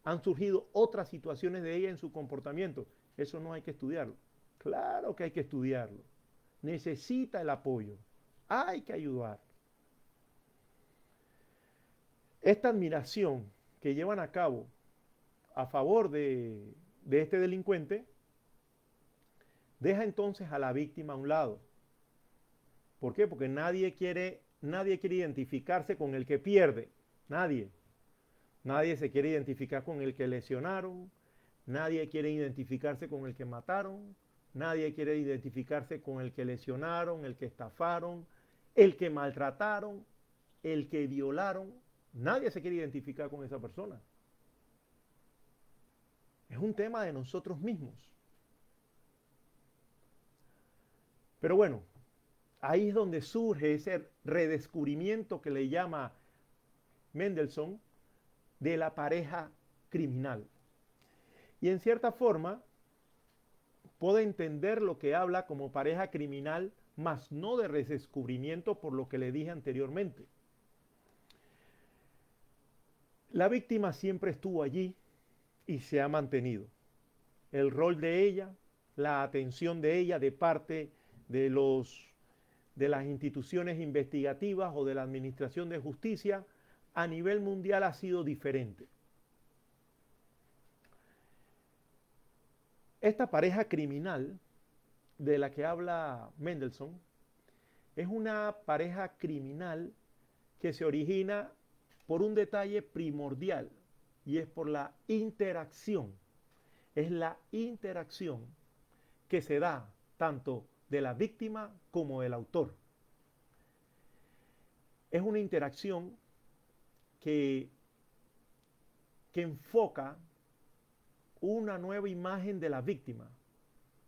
han surgido otras situaciones de ella en su comportamiento. Eso no hay que estudiarlo. Claro que hay que estudiarlo. Necesita el apoyo. Hay que ayudar. Esta admiración que llevan a cabo a favor de este delincuente deja entonces a la víctima a un lado. ¿Por qué? Porque nadie quiere identificarse con el que pierde. Nadie. Nadie se quiere identificar con el que lesionaron. Nadie quiere identificarse con el que mataron. Nadie quiere identificarse con el que lesionaron, el que estafaron, el que maltrataron, el que violaron. Nadie se quiere identificar con esa persona. Es un tema de nosotros mismos. Pero bueno, ahí es donde surge ese redescubrimiento que le llama Mendelssohn de la pareja criminal. Y en cierta forma, puedo entender lo que habla como pareja criminal, mas no de redescubrimiento por lo que le dije anteriormente. La víctima siempre estuvo allí y se ha mantenido. El rol de ella, la atención de ella de parte de las instituciones investigativas o de la administración de justicia a nivel mundial ha sido diferente. Esta pareja criminal de la que habla Mendelssohn es una pareja criminal que se origina por un detalle primordial y es por la interacción. Es la interacción que se da tanto de la víctima como del autor. Es una interacción que enfoca una nueva imagen de la víctima.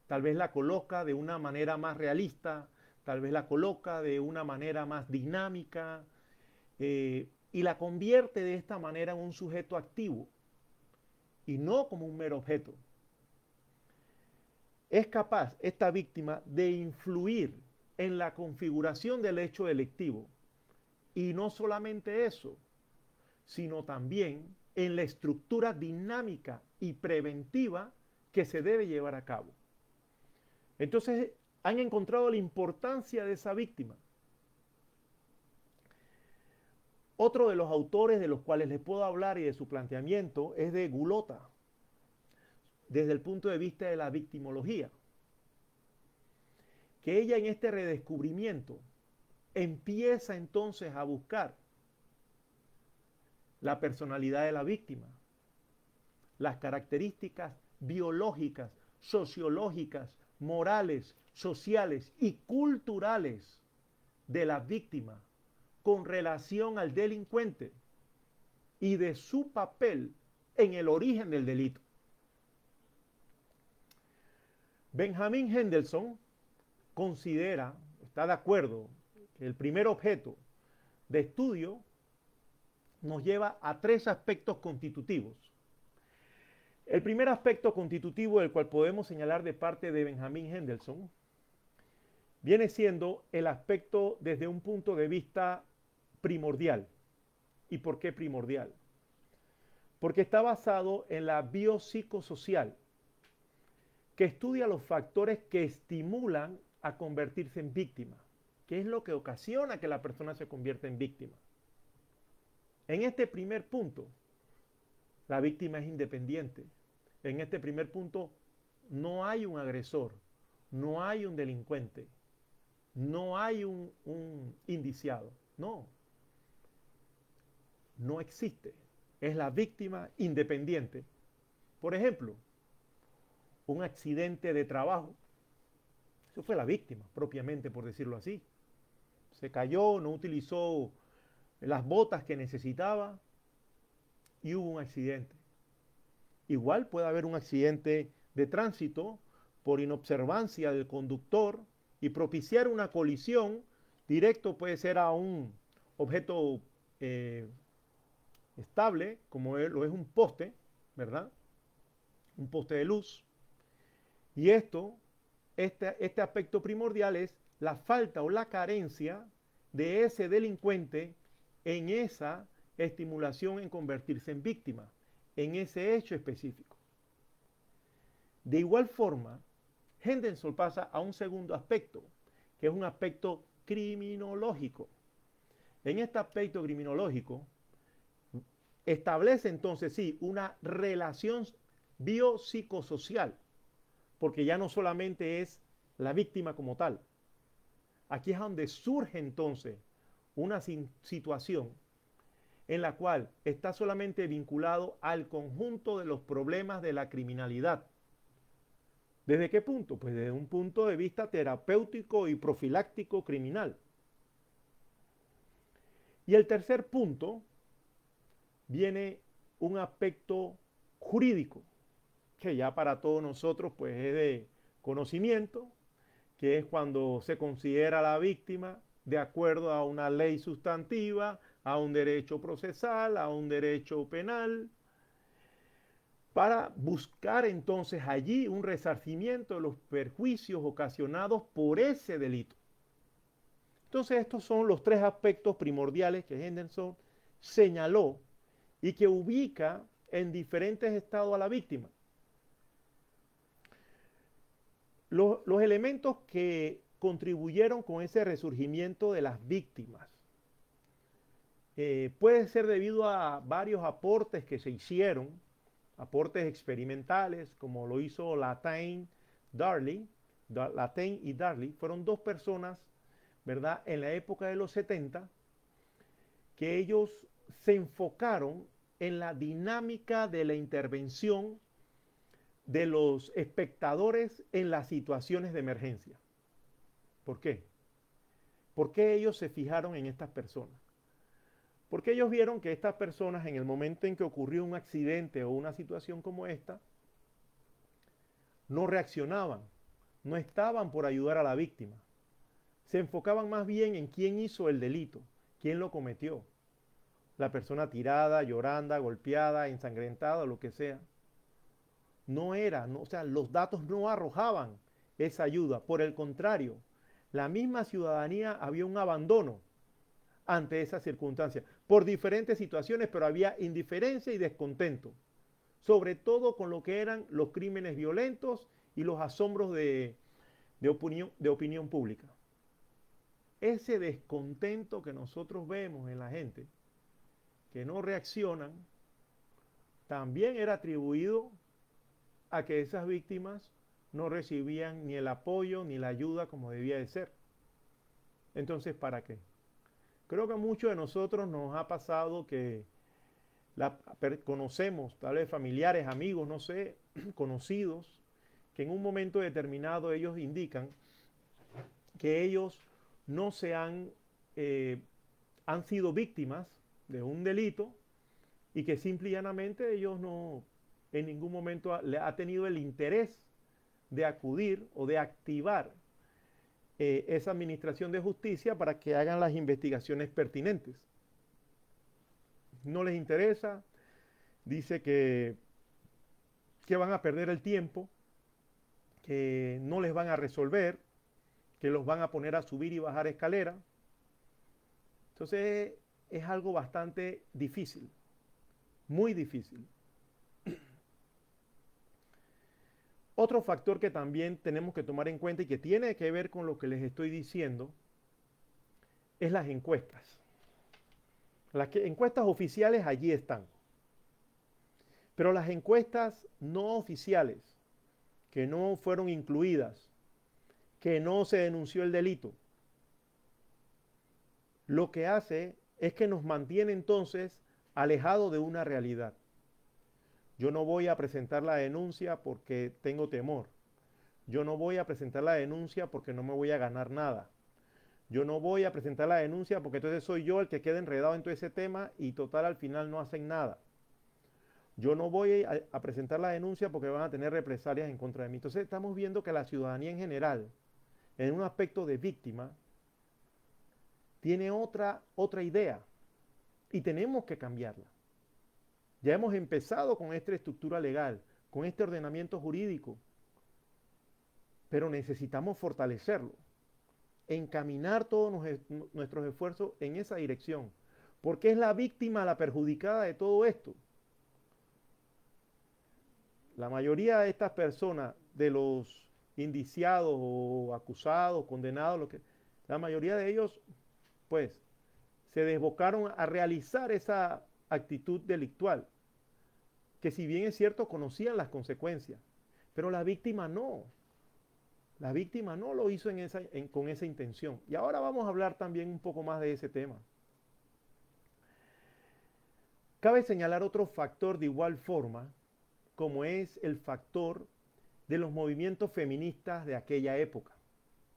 Tal vez la coloca de una manera más realista, tal vez la coloca de una manera más dinámica y la convierte de esta manera en un sujeto activo y no como un mero objeto. Es capaz esta víctima de influir en la configuración del hecho delictivo. Y no solamente eso, sino también en la estructura dinámica y preventiva que se debe llevar a cabo. Entonces, han encontrado la importancia de esa víctima. Otro de los autores de los cuales les puedo hablar y de su planteamiento es de Gulota, desde el punto de vista de la victimología, que ella en este redescubrimiento empieza entonces a buscar la personalidad de la víctima, las características biológicas, sociológicas, morales, sociales y culturales de la víctima con relación al delincuente y de su papel en el origen del delito. Benjamin Henderson considera, está de acuerdo, que el primer objeto de estudio nos lleva a tres aspectos constitutivos. El primer aspecto constitutivo del cual podemos señalar de parte de Benjamin Henderson viene siendo el aspecto desde un punto de vista primordial. ¿Y por qué primordial? Porque está basado en la biopsicosocial, que estudia los factores que estimulan a convertirse en víctima, que es lo que ocasiona que la persona se convierta en víctima. En este primer punto, la víctima es independiente. En este primer punto, no hay un agresor, no hay un delincuente, no hay un indiciado. No, no existe. Es la víctima independiente. Por ejemplo, un accidente de trabajo. Eso fue la víctima, propiamente, por decirlo así. Se cayó, no utilizó las botas que necesitaba y hubo un accidente. Igual puede haber un accidente de tránsito por inobservancia del conductor y propiciar una colisión directo, puede ser a un objeto estable, como lo es un poste, ¿verdad? Un poste de luz. Y este aspecto primordial es la falta o la carencia de ese delincuente en esa estimulación en convertirse en víctima, en ese hecho específico. De igual forma, Henderson pasa a un segundo aspecto, que es un aspecto criminológico. En este aspecto criminológico, establece entonces sí una relación biopsicosocial, porque ya no solamente es la víctima como tal. Aquí es donde surge entonces una situación en la cual está solamente vinculado al conjunto de los problemas de la criminalidad. ¿Desde qué punto? Pues desde un punto de vista terapéutico y profiláctico criminal. Y el tercer punto viene un aspecto jurídico, que ya para todos nosotros pues es de conocimiento, que es cuando se considera a la víctima de acuerdo a una ley sustantiva, a un derecho procesal, a un derecho penal, para buscar entonces allí un resarcimiento de los perjuicios ocasionados por ese delito. Entonces estos son los tres aspectos primordiales que Henderson señaló y que ubica en diferentes estados a la víctima. Los elementos que contribuyeron con ese resurgimiento de las víctimas puede ser debido a varios aportes que se hicieron, aportes experimentales, como lo hizo Latane y Darley, fueron dos personas, ¿verdad?, en la época de los 70, que ellos se enfocaron en la dinámica de la intervención de los espectadores en las situaciones de emergencia. ¿Por qué? ¿Por qué ellos se fijaron en estas personas? Porque ellos vieron que estas personas, en el momento en que ocurrió un accidente o una situación como esta, no reaccionaban, no estaban por ayudar a la víctima. Se enfocaban más bien en quién hizo el delito, quién lo cometió. La persona tirada, llorando, golpeada, ensangrentada, lo que sea. O sea, los datos no arrojaban esa ayuda. Por el contrario, la misma ciudadanía había un abandono ante esa circunstancia, por diferentes situaciones, pero había indiferencia y descontento, sobre todo con lo que eran los crímenes violentos y los asombros de opinión pública. Ese descontento que nosotros vemos en la gente que no reaccionan, también era atribuido a que esas víctimas no recibían ni el apoyo ni la ayuda como debía de ser. Entonces, ¿para qué? Creo que a muchos de nosotros nos ha pasado que conocemos, tal vez familiares, amigos, no sé, conocidos, que en un momento determinado ellos indican que ellos no se han sido víctimas de un delito y que simple y llanamente ellos no en ningún momento le ha tenido el interés de acudir o de activar esa administración de justicia para que hagan las investigaciones pertinentes. No les interesa, dice que van a perder el tiempo, que no les van a resolver, que los van a poner a subir y bajar escalera. Entonces es algo bastante difícil, muy difícil. Otro factor que también tenemos que tomar en cuenta y que tiene que ver con lo que les estoy diciendo es las encuestas. Las encuestas oficiales allí están. Pero las encuestas no oficiales, que no fueron incluidas, que no se denunció el delito, lo que hace es que nos mantiene entonces alejados de una realidad. Yo no voy a presentar la denuncia porque tengo temor. Yo no voy a presentar la denuncia porque no me voy a ganar nada. Yo no voy a presentar la denuncia porque entonces soy yo el que queda enredado en todo ese tema y total al final no hacen nada. Yo no voy a presentar la denuncia porque van a tener represalias en contra de mí. Entonces estamos viendo que la ciudadanía en general, en un aspecto de víctima, tiene otra idea y tenemos que cambiarla. Ya hemos empezado con esta estructura legal, con este ordenamiento jurídico, pero necesitamos fortalecerlo, encaminar todos nuestros esfuerzos en esa dirección, porque es la víctima la perjudicada de todo esto. La mayoría de estas personas, de los indiciados o acusados, condenados, la mayoría de ellos, pues, se desbocaron a realizar esa actitud delictual, que si bien es cierto conocían las consecuencias, pero la víctima no. La víctima no lo hizo con esa intención. Y ahora vamos a hablar también un poco más de ese tema. Cabe señalar otro factor de igual forma, como es el factor de los movimientos feministas de aquella época,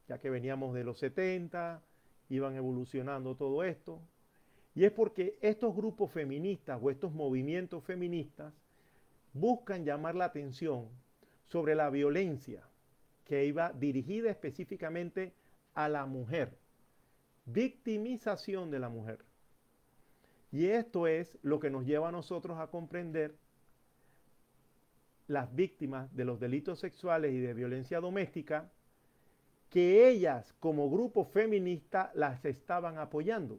ya que veníamos de los 70, iban evolucionando todo esto, y es porque estos grupos feministas o estos movimientos feministas buscan llamar la atención sobre la violencia que iba dirigida específicamente a la mujer, victimización de la mujer. Y esto es lo que nos lleva a nosotros a comprender las víctimas de los delitos sexuales y de violencia doméstica, que ellas como grupo feminista las estaban apoyando,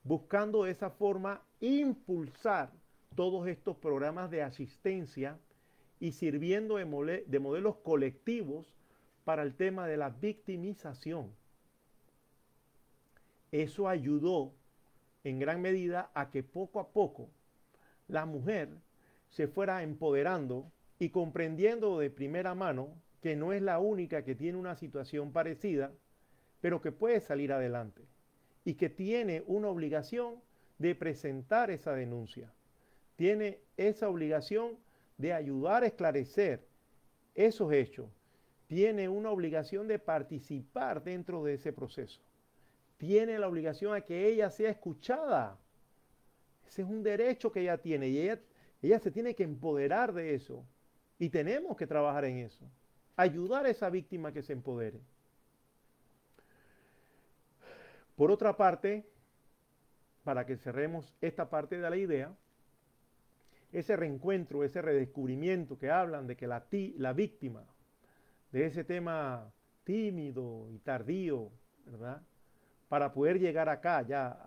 buscando de esa forma impulsar todos estos programas de asistencia y sirviendo de modelos colectivos para el tema de la victimización. Eso ayudó en gran medida a que poco a poco la mujer se fuera empoderando y comprendiendo de primera mano que no es la única que tiene una situación parecida, pero que puede salir adelante y que tiene una obligación de presentar esa denuncia. Tiene esa obligación de ayudar a esclarecer esos hechos. Tiene una obligación de participar dentro de ese proceso. Tiene la obligación a que ella sea escuchada. Ese es un derecho que ella tiene y ella se tiene que empoderar de eso. Y tenemos que trabajar en eso. Ayudar a esa víctima que se empodere. Por otra parte, para que cerremos esta parte de la idea, ese reencuentro, ese redescubrimiento que hablan de que la víctima de ese tema tímido y tardío, ¿verdad? Para poder llegar acá ya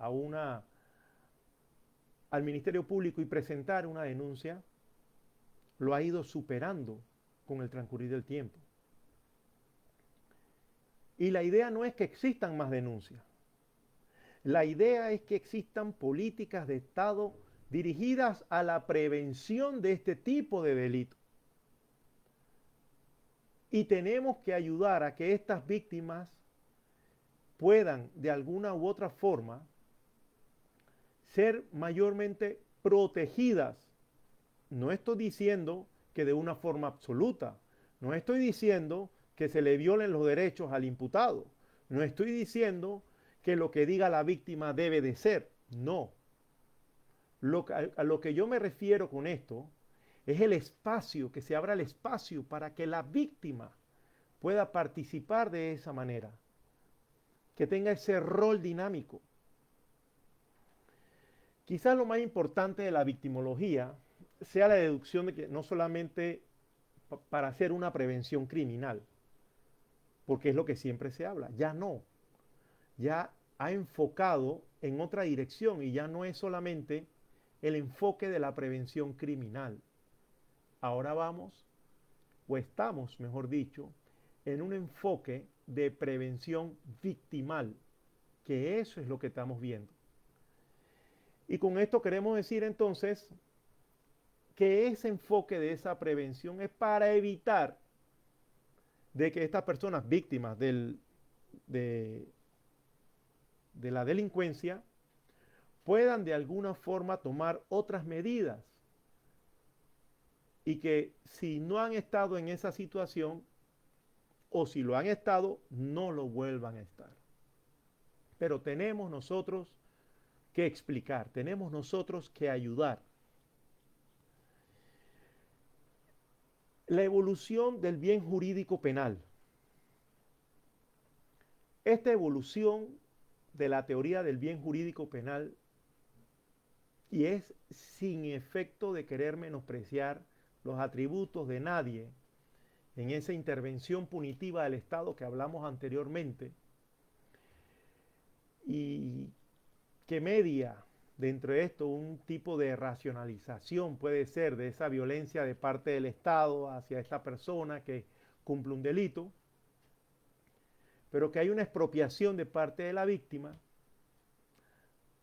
al Ministerio Público y presentar una denuncia, lo ha ido superando con el transcurrir del tiempo. Y la idea no es que existan más denuncias. La idea es que existan políticas de Estado dirigidas a la prevención de este tipo de delitos. Y tenemos que ayudar a que estas víctimas puedan, de alguna u otra forma, ser mayormente protegidas. No estoy diciendo que de una forma absoluta. No estoy diciendo que se le violen los derechos al imputado. No estoy diciendo que lo que diga la víctima debe de ser. No. A lo que yo me refiero con esto es el espacio, que se abra el espacio para que la víctima pueda participar de esa manera, que tenga ese rol dinámico. Quizás lo más importante de la victimología sea la deducción de que no solamente para hacer una prevención criminal, porque es lo que siempre se habla, ya no, ya ha enfocado en otra dirección y ya no es solamente el enfoque de la prevención criminal. Ahora vamos, o estamos, mejor dicho, en un enfoque de prevención victimal, que eso es lo que estamos viendo. Y con esto queremos decir entonces que ese enfoque de esa prevención es para evitar de que estas personas víctimas de la delincuencia puedan de alguna forma tomar otras medidas y que si no han estado en esa situación o si lo han estado, no lo vuelvan a estar. Pero tenemos nosotros que explicar, tenemos nosotros que ayudar. La evolución del bien jurídico penal. Esta evolución de la teoría del bien jurídico penal, y es sin efecto de querer menospreciar los atributos de nadie en esa intervención punitiva del Estado que hablamos anteriormente, y que media dentro de esto un tipo de racionalización puede ser de esa violencia de parte del Estado hacia esta persona que cumple un delito, pero que hay una expropiación de parte de la víctima,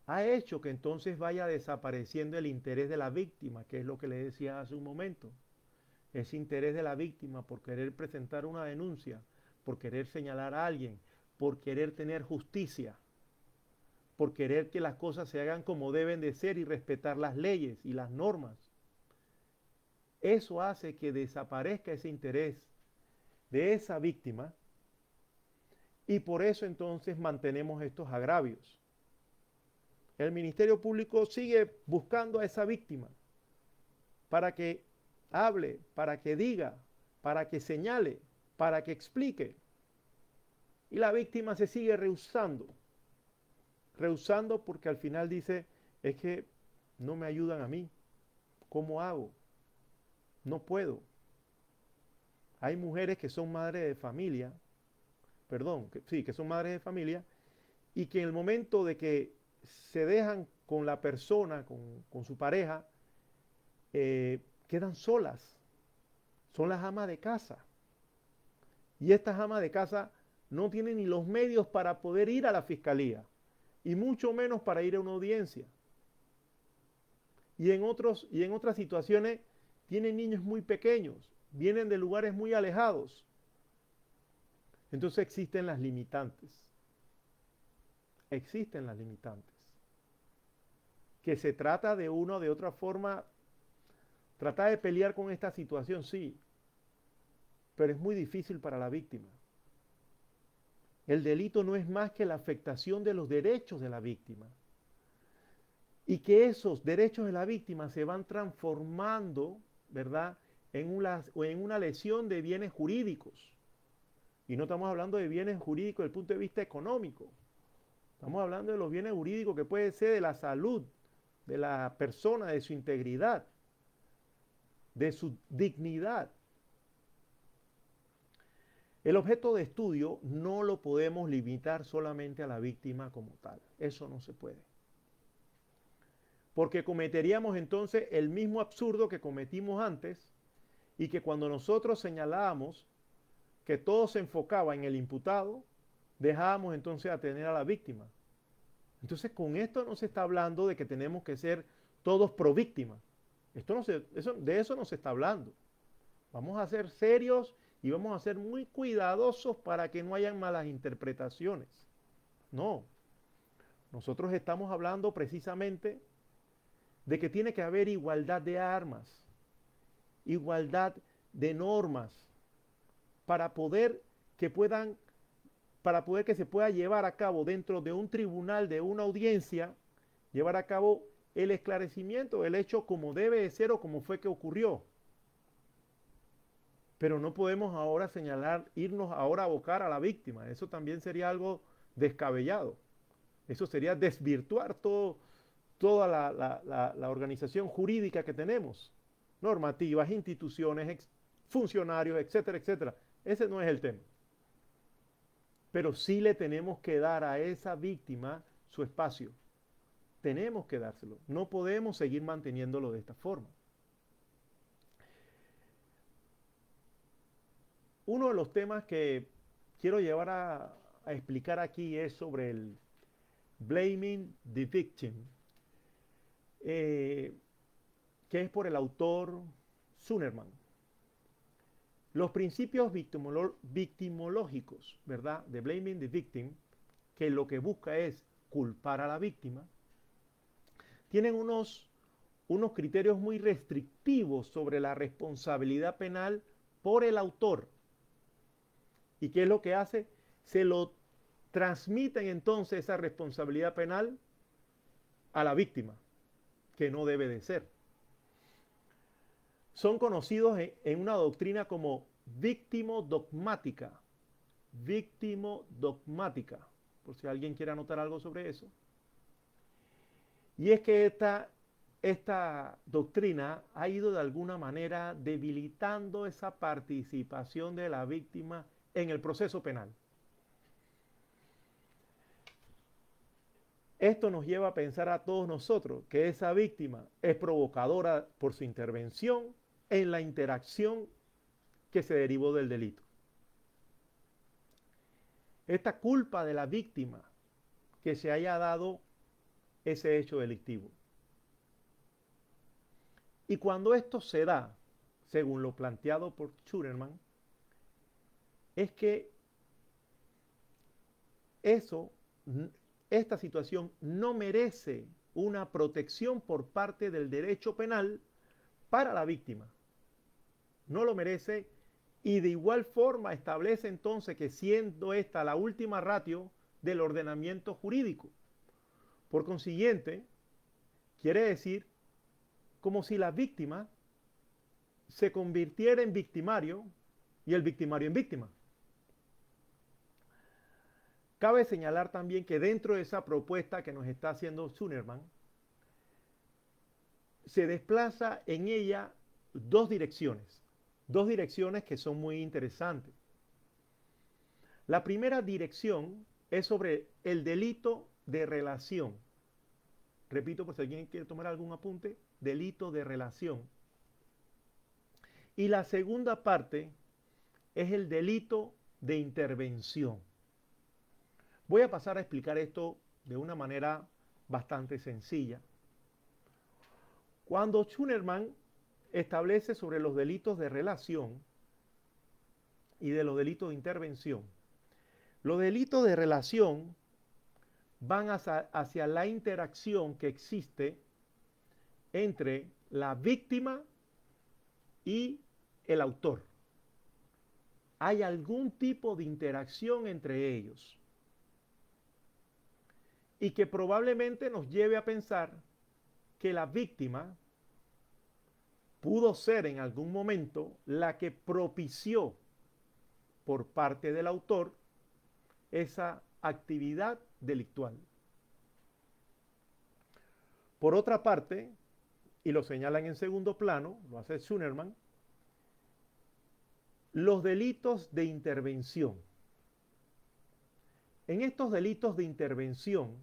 ha hecho que entonces vaya desapareciendo el interés de la víctima, que es lo que le decía hace un momento. Ese interés de la víctima por querer presentar una denuncia, por querer señalar a alguien, por querer tener justicia, por querer que las cosas se hagan como deben de ser y respetar las leyes y las normas. Eso hace que desaparezca ese interés de esa víctima y por eso entonces mantenemos estos agravios. El Ministerio Público sigue buscando a esa víctima para que hable, para que diga, para que señale, para que explique. Y la víctima se sigue rehusando porque al final dice, es que no me ayudan a mí. ¿Cómo hago? No puedo. Hay mujeres que son madres de familia, que son madres de familia, y que en el momento de que se dejan con la persona, con su pareja, quedan solas. Son las amas de casa. Y estas amas de casa no tienen ni los medios para poder ir a la fiscalía, y mucho menos para ir a una audiencia. Y en otras situaciones tienen niños muy pequeños, vienen de lugares muy alejados. Entonces existen las limitantes. Existen las limitantes. Que se trata de una o de otra forma, tratar de pelear con esta situación, sí, pero es muy difícil para la víctima. El delito no es más que la afectación de los derechos de la víctima. Y que esos derechos de la víctima se van transformando, ¿verdad?, en una lesión de bienes jurídicos. Y no estamos hablando de bienes jurídicos desde el punto de vista económico. Estamos hablando de los bienes jurídicos que puede ser de la salud, de la persona, de su integridad, de su dignidad. El objeto de estudio no lo podemos limitar solamente a la víctima como tal. Eso no se puede. Porque cometeríamos entonces el mismo absurdo que cometimos antes y que cuando nosotros señalábamos que todo se enfocaba en el imputado, dejábamos entonces atender a la víctima. Entonces, con esto no se está hablando de que tenemos que ser todos pro víctima. De eso no se está hablando. Vamos a ser serios y vamos a ser muy cuidadosos para que no hayan malas interpretaciones. No, nosotros estamos hablando precisamente de que tiene que haber igualdad de armas, igualdad de normas para poder que puedan, para poder que se pueda llevar a cabo dentro de un tribunal, de una audiencia, llevar a cabo el esclarecimiento del hecho como debe de ser o como fue que ocurrió. Pero no podemos ahora señalar, irnos ahora a abocar a la víctima. Eso también sería algo descabellado. Eso sería desvirtuar toda la organización jurídica que tenemos. Normativas, instituciones, funcionarios, etcétera, etcétera. Ese no es el tema. Pero sí le tenemos que dar a esa víctima su espacio. Tenemos que dárselo. No podemos seguir manteniéndolo de esta forma. Uno de los temas que quiero llevar a explicar aquí es sobre el blaming the victim, que es por el autor Zuckerman. Los principios victimológicos, ¿verdad?, de blaming the victim, que lo que busca es culpar a la víctima, tienen unos criterios muy restrictivos sobre la responsabilidad penal por el autor. ¿Y qué es lo que hace? Se lo transmiten entonces esa responsabilidad penal a la víctima, que no debe de ser. Son conocidos en una doctrina como víctimo-dogmática. Víctimo-dogmática, por si alguien quiere anotar algo sobre eso. Y es que esta doctrina ha ido de alguna manera debilitando esa participación de la víctima en el proceso penal. Esto nos lleva a pensar a todos nosotros que esa víctima es provocadora por su intervención en la interacción que se derivó del delito. Esta culpa de la víctima que se haya dado ese hecho delictivo. Y cuando esto se da, según lo planteado por Zuckerman, es que esta situación no merece una protección por parte del derecho penal para la víctima. No lo merece, y de igual forma establece entonces que siendo esta la última ratio del ordenamiento jurídico. Por consiguiente, quiere decir como si la víctima se convirtiera en victimario y el victimario en víctima. Cabe señalar también que dentro de esa propuesta que nos está haciendo Zuckerman, se desplaza en ella dos direcciones que son muy interesantes. La primera dirección es sobre el delito de relación. Repito, por si alguien quiere tomar algún apunte, delito de relación. Y la segunda parte es el delito de intervención. Voy a pasar a explicar esto de una manera bastante sencilla. Cuando Zuckerman establece sobre los delitos de relación y de los delitos de intervención, los delitos de relación van hacia la interacción que existe entre la víctima y el autor. Hay algún tipo de interacción entre ellos y que probablemente nos lleve a pensar que la víctima pudo ser en algún momento la que propició por parte del autor esa actividad delictual. Por otra parte, y lo señalan en segundo plano, lo hace Zuckerman, los delitos de intervención. En estos delitos de intervención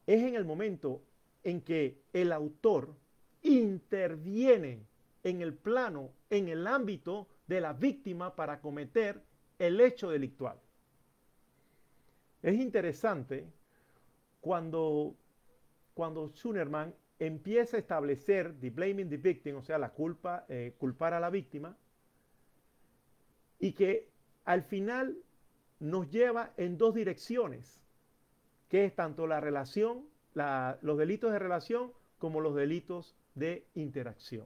es en el momento en que el autor interviene en el plano, en el ámbito de la víctima para cometer el hecho delictual. Es interesante cuando, cuando Zimmerman empieza a establecer the blaming the victim, o sea, la culpa, culpar a la víctima, y que al final nos lleva en dos direcciones, que es tanto la relación, los delitos de relación como los delitos de interacción.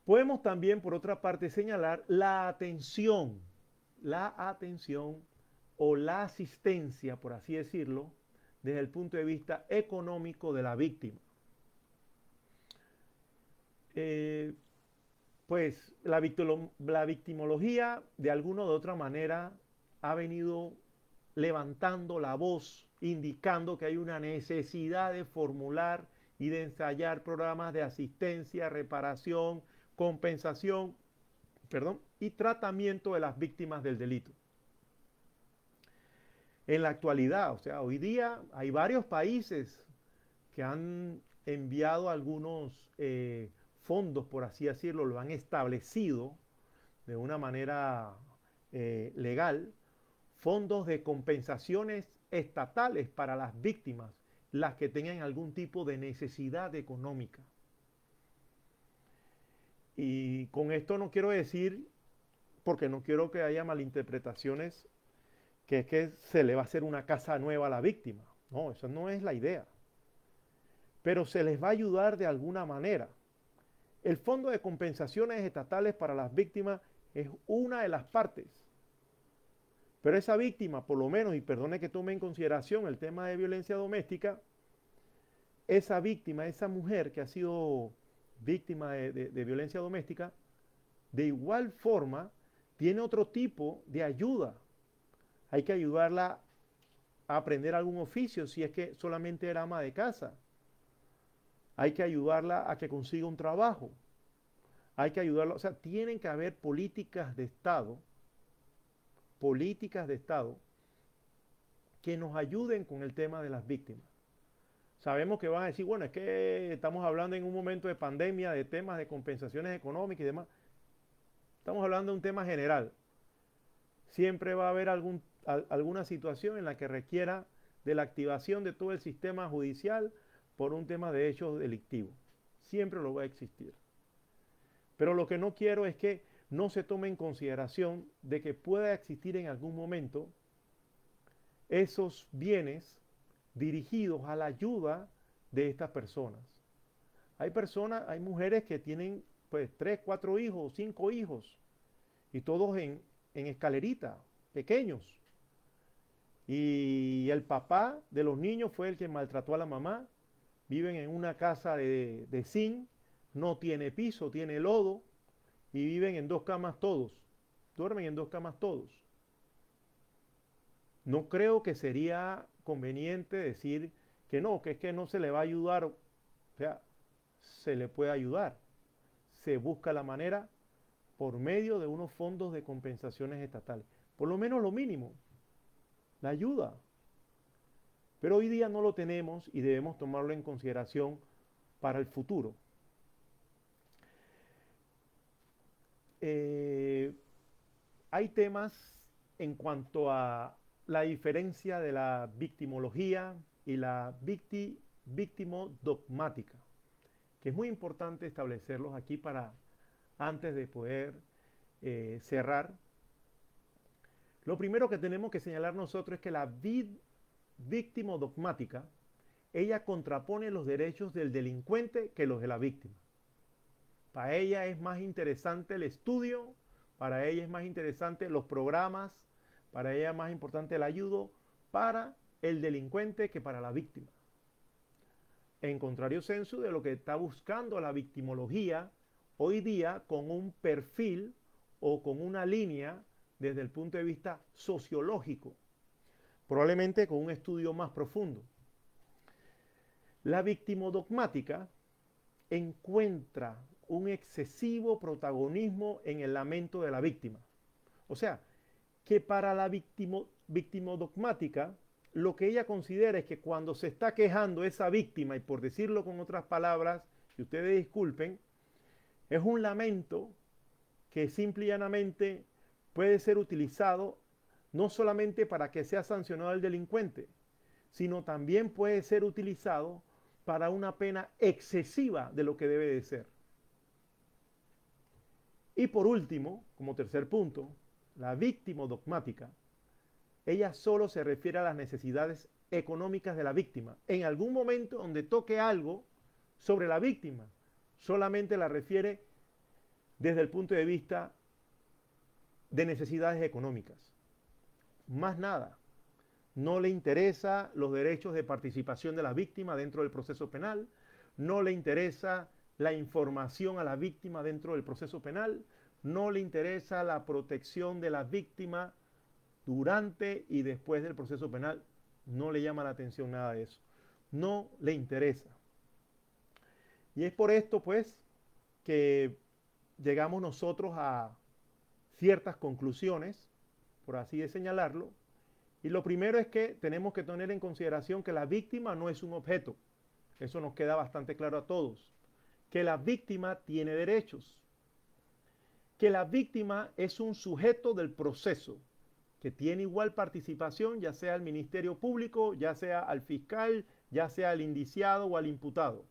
Podemos también, por otra parte, señalar la atención o la asistencia, por así decirlo, desde el punto de vista económico de la víctima. Pues la victimología, de alguna u otra manera, ha venido levantando la voz, indicando que hay una necesidad de formular y de ensayar programas de asistencia, reparación, compensación, y tratamiento de las víctimas del delito. En la actualidad, o sea, hoy día hay varios países que han enviado algunos fondos, por así decirlo, lo han establecido de una manera legal, fondos de compensaciones estatales para las víctimas, las que tengan algún tipo de necesidad económica. Y con esto no quiero decir, porque no quiero que haya malinterpretaciones, que es que se le va a hacer una casa nueva a la víctima. No, esa no es la idea. Pero se les va a ayudar de alguna manera. El Fondo de Compensaciones Estatales para las Víctimas es una de las partes. Pero esa víctima, por lo menos, y perdone que tome en consideración el tema de violencia doméstica, esa víctima, esa mujer que ha sido víctima de violencia doméstica, de igual forma tiene otro tipo de ayuda. Hay que ayudarla a aprender algún oficio si es que solamente era ama de casa. Hay que ayudarla a que consiga un trabajo. Hay que ayudarla, o sea, tienen que haber políticas de Estado que nos ayuden con el tema de las víctimas. Sabemos que van a decir, bueno, es que estamos hablando en un momento de pandemia, de temas de compensaciones económicas y demás. Estamos hablando de un tema general. Siempre va a haber alguna situación en la que requiera de la activación de todo el sistema judicial por un tema de hechos delictivos. Siempre lo va a existir. Pero lo que no quiero es que no se tome en consideración de que pueda existir en algún momento esos bienes dirigidos a la ayuda de estas personas. Hay mujeres que tienen pues 3, 4 hijos, 5 hijos, y todos en escalerita, pequeños. Y el papá de los niños fue el que maltrató a la mamá. Viven en una casa de zinc, no tiene piso, tiene lodo, y viven en 2 camas todos. Duermen en 2 camas todos. No creo que sería conveniente decir que es que no se le va a ayudar. O sea, se le puede ayudar. Se busca la manera por medio de unos fondos de compensaciones estatales. Por lo menos lo mínimo, la ayuda. Pero hoy día no lo tenemos y debemos tomarlo en consideración para el futuro. Hay temas en cuanto a la diferencia de la victimología y la victimodogmática, que es muy importante establecerlos aquí para antes de poder cerrar. Lo primero que tenemos que señalar nosotros es que la victimodogmática, ella contrapone los derechos del delincuente que los de la víctima. Para ella es más interesante el estudio, para ella es más interesante los programas, para ella es más importante el ayudo para el delincuente que para la víctima. En contrario sensu de lo que está buscando la victimología hoy día con un perfil o con una línea desde el punto de vista sociológico, probablemente con un estudio más profundo. La victimodogmática encuentra un excesivo protagonismo en el lamento de la víctima. O sea, que para la victimodogmática, lo que ella considera es que cuando se está quejando esa víctima, y por decirlo con otras palabras, y ustedes disculpen, es un lamento que simple y llanamente puede ser utilizado no solamente para que sea sancionado el delincuente, sino también puede ser utilizado para una pena excesiva de lo que debe de ser. Y por último, como tercer punto, la víctima dogmática. Ella solo se refiere a las necesidades económicas de la víctima. En algún momento donde toque algo sobre la víctima, solamente la refiere desde el punto de vista de necesidades económicas. Más nada. No le interesa los derechos de participación de la víctima dentro del proceso penal, no le interesa la información a la víctima dentro del proceso penal, no le interesa la protección de la víctima durante y después del proceso penal, no le llama la atención nada de eso, no le interesa. Y es por esto, pues, que llegamos nosotros a ciertas conclusiones, por así de señalarlo. Y lo primero es que tenemos que tener en consideración que la víctima no es un objeto. Eso nos queda bastante claro a todos. Que la víctima tiene derechos. Que la víctima es un sujeto del proceso, que tiene igual participación, ya sea al Ministerio Público, ya sea al fiscal, ya sea al indiciado o al imputado.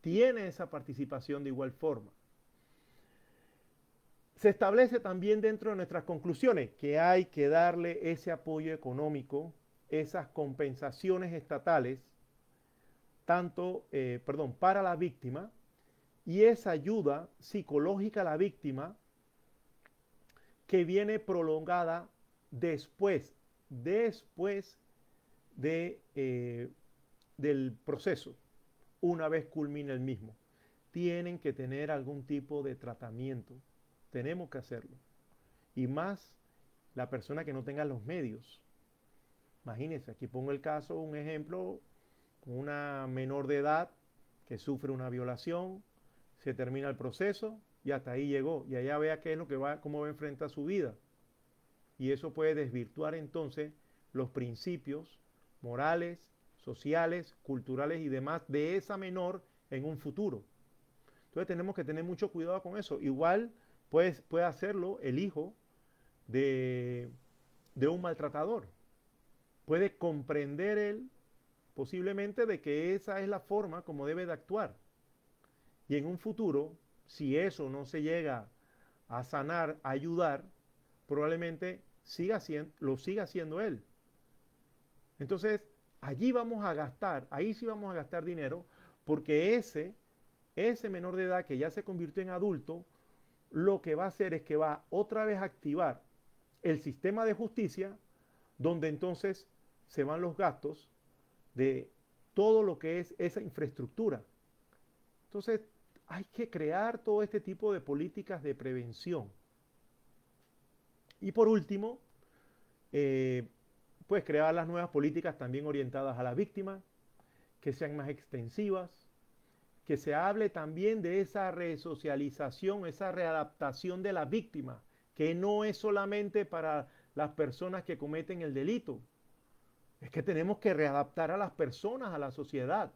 Tiene esa participación de igual forma. Se establece también dentro de nuestras conclusiones que hay que darle ese apoyo económico, esas compensaciones estatales, para la víctima, y esa ayuda psicológica a la víctima que viene prolongada después del proceso, una vez culmina el mismo. Tienen que tener algún tipo de tratamiento. Tenemos que hacerlo. Y más la persona que no tenga los medios. Imagínense, aquí pongo el caso, un ejemplo, una menor de edad que sufre una violación, se termina el proceso y hasta ahí llegó. Y allá vea qué es lo que va, cómo va a enfrentar su vida. Y eso puede desvirtuar entonces los principios morales, sociales, culturales y demás de esa menor en un futuro. Entonces tenemos que tener mucho cuidado con eso. Igual puede hacerlo el hijo de un maltratador. Puede comprender él posiblemente de que esa es la forma como debe de actuar. Y en un futuro, si eso no se llega a sanar, a ayudar, probablemente lo siga haciendo él. Entonces, allí vamos a gastar, ahí sí vamos a gastar dinero, porque ese menor de edad que ya se convirtió en adulto, lo que va a hacer es que va otra vez a activar el sistema de justicia, donde entonces se van los gastos de todo lo que es esa infraestructura. Entonces, hay que crear todo este tipo de políticas de prevención. Y por último, pues crear las nuevas políticas también orientadas a la víctima, que sean más extensivas, que se hable también de esa resocialización, esa readaptación de la víctima, que no es solamente para las personas que cometen el delito. Es que tenemos que readaptar a las personas a la sociedad.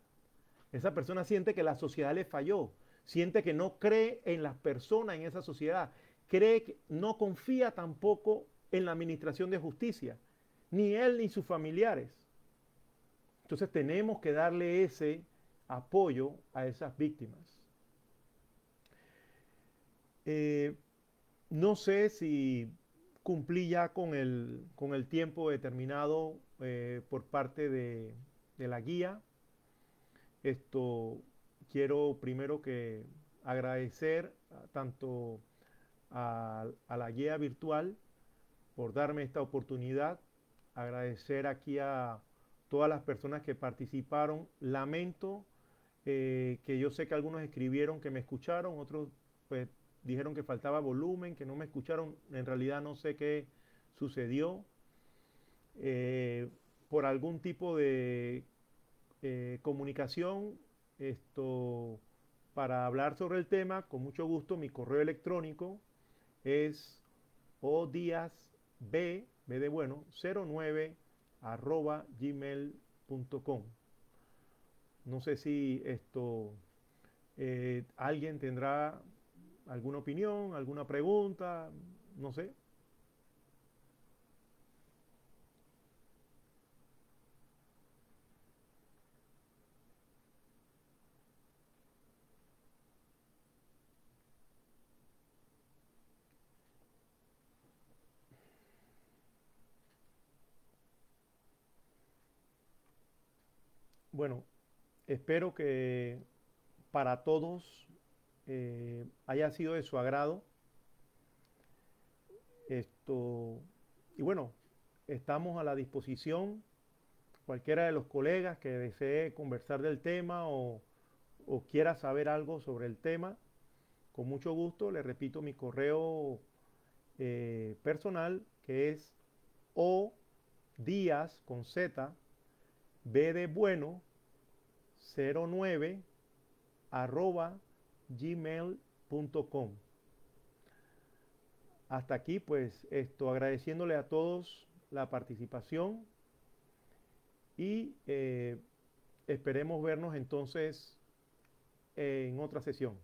Esa persona siente que la sociedad le falló, siente que no cree en las personas en esa sociedad, cree que no confía tampoco en la administración de justicia, ni él ni sus familiares. Entonces tenemos que darle ese apoyo a esas víctimas. Eh, no sé si cumplí ya con el tiempo determinado por parte de la guía. Esto quiero primero que agradecer tanto a la guía virtual por darme esta oportunidad, agradecer aquí a todas las personas que participaron. Lamento que yo sé que algunos escribieron que me escucharon, otros pues dijeron que faltaba volumen, que no me escucharon. En realidad no sé qué sucedió. Por algún tipo de comunicación, para hablar sobre el tema, con mucho gusto, mi correo electrónico es odiasb, b de bueno, 09 @gmail.com. No sé si alguien tendrá alguna opinión, alguna pregunta, no sé. Bueno, espero que para todos haya sido de su agrado esto. Y bueno, estamos a la disposición, cualquiera de los colegas que desee conversar del tema o quiera saber algo sobre el tema, con mucho gusto le repito mi correo personal, que es o díaz con z, b de bueno, 09 arroba gmail.com. Hasta aquí, pues, agradeciéndole a todos la participación y esperemos vernos entonces en otra sesión.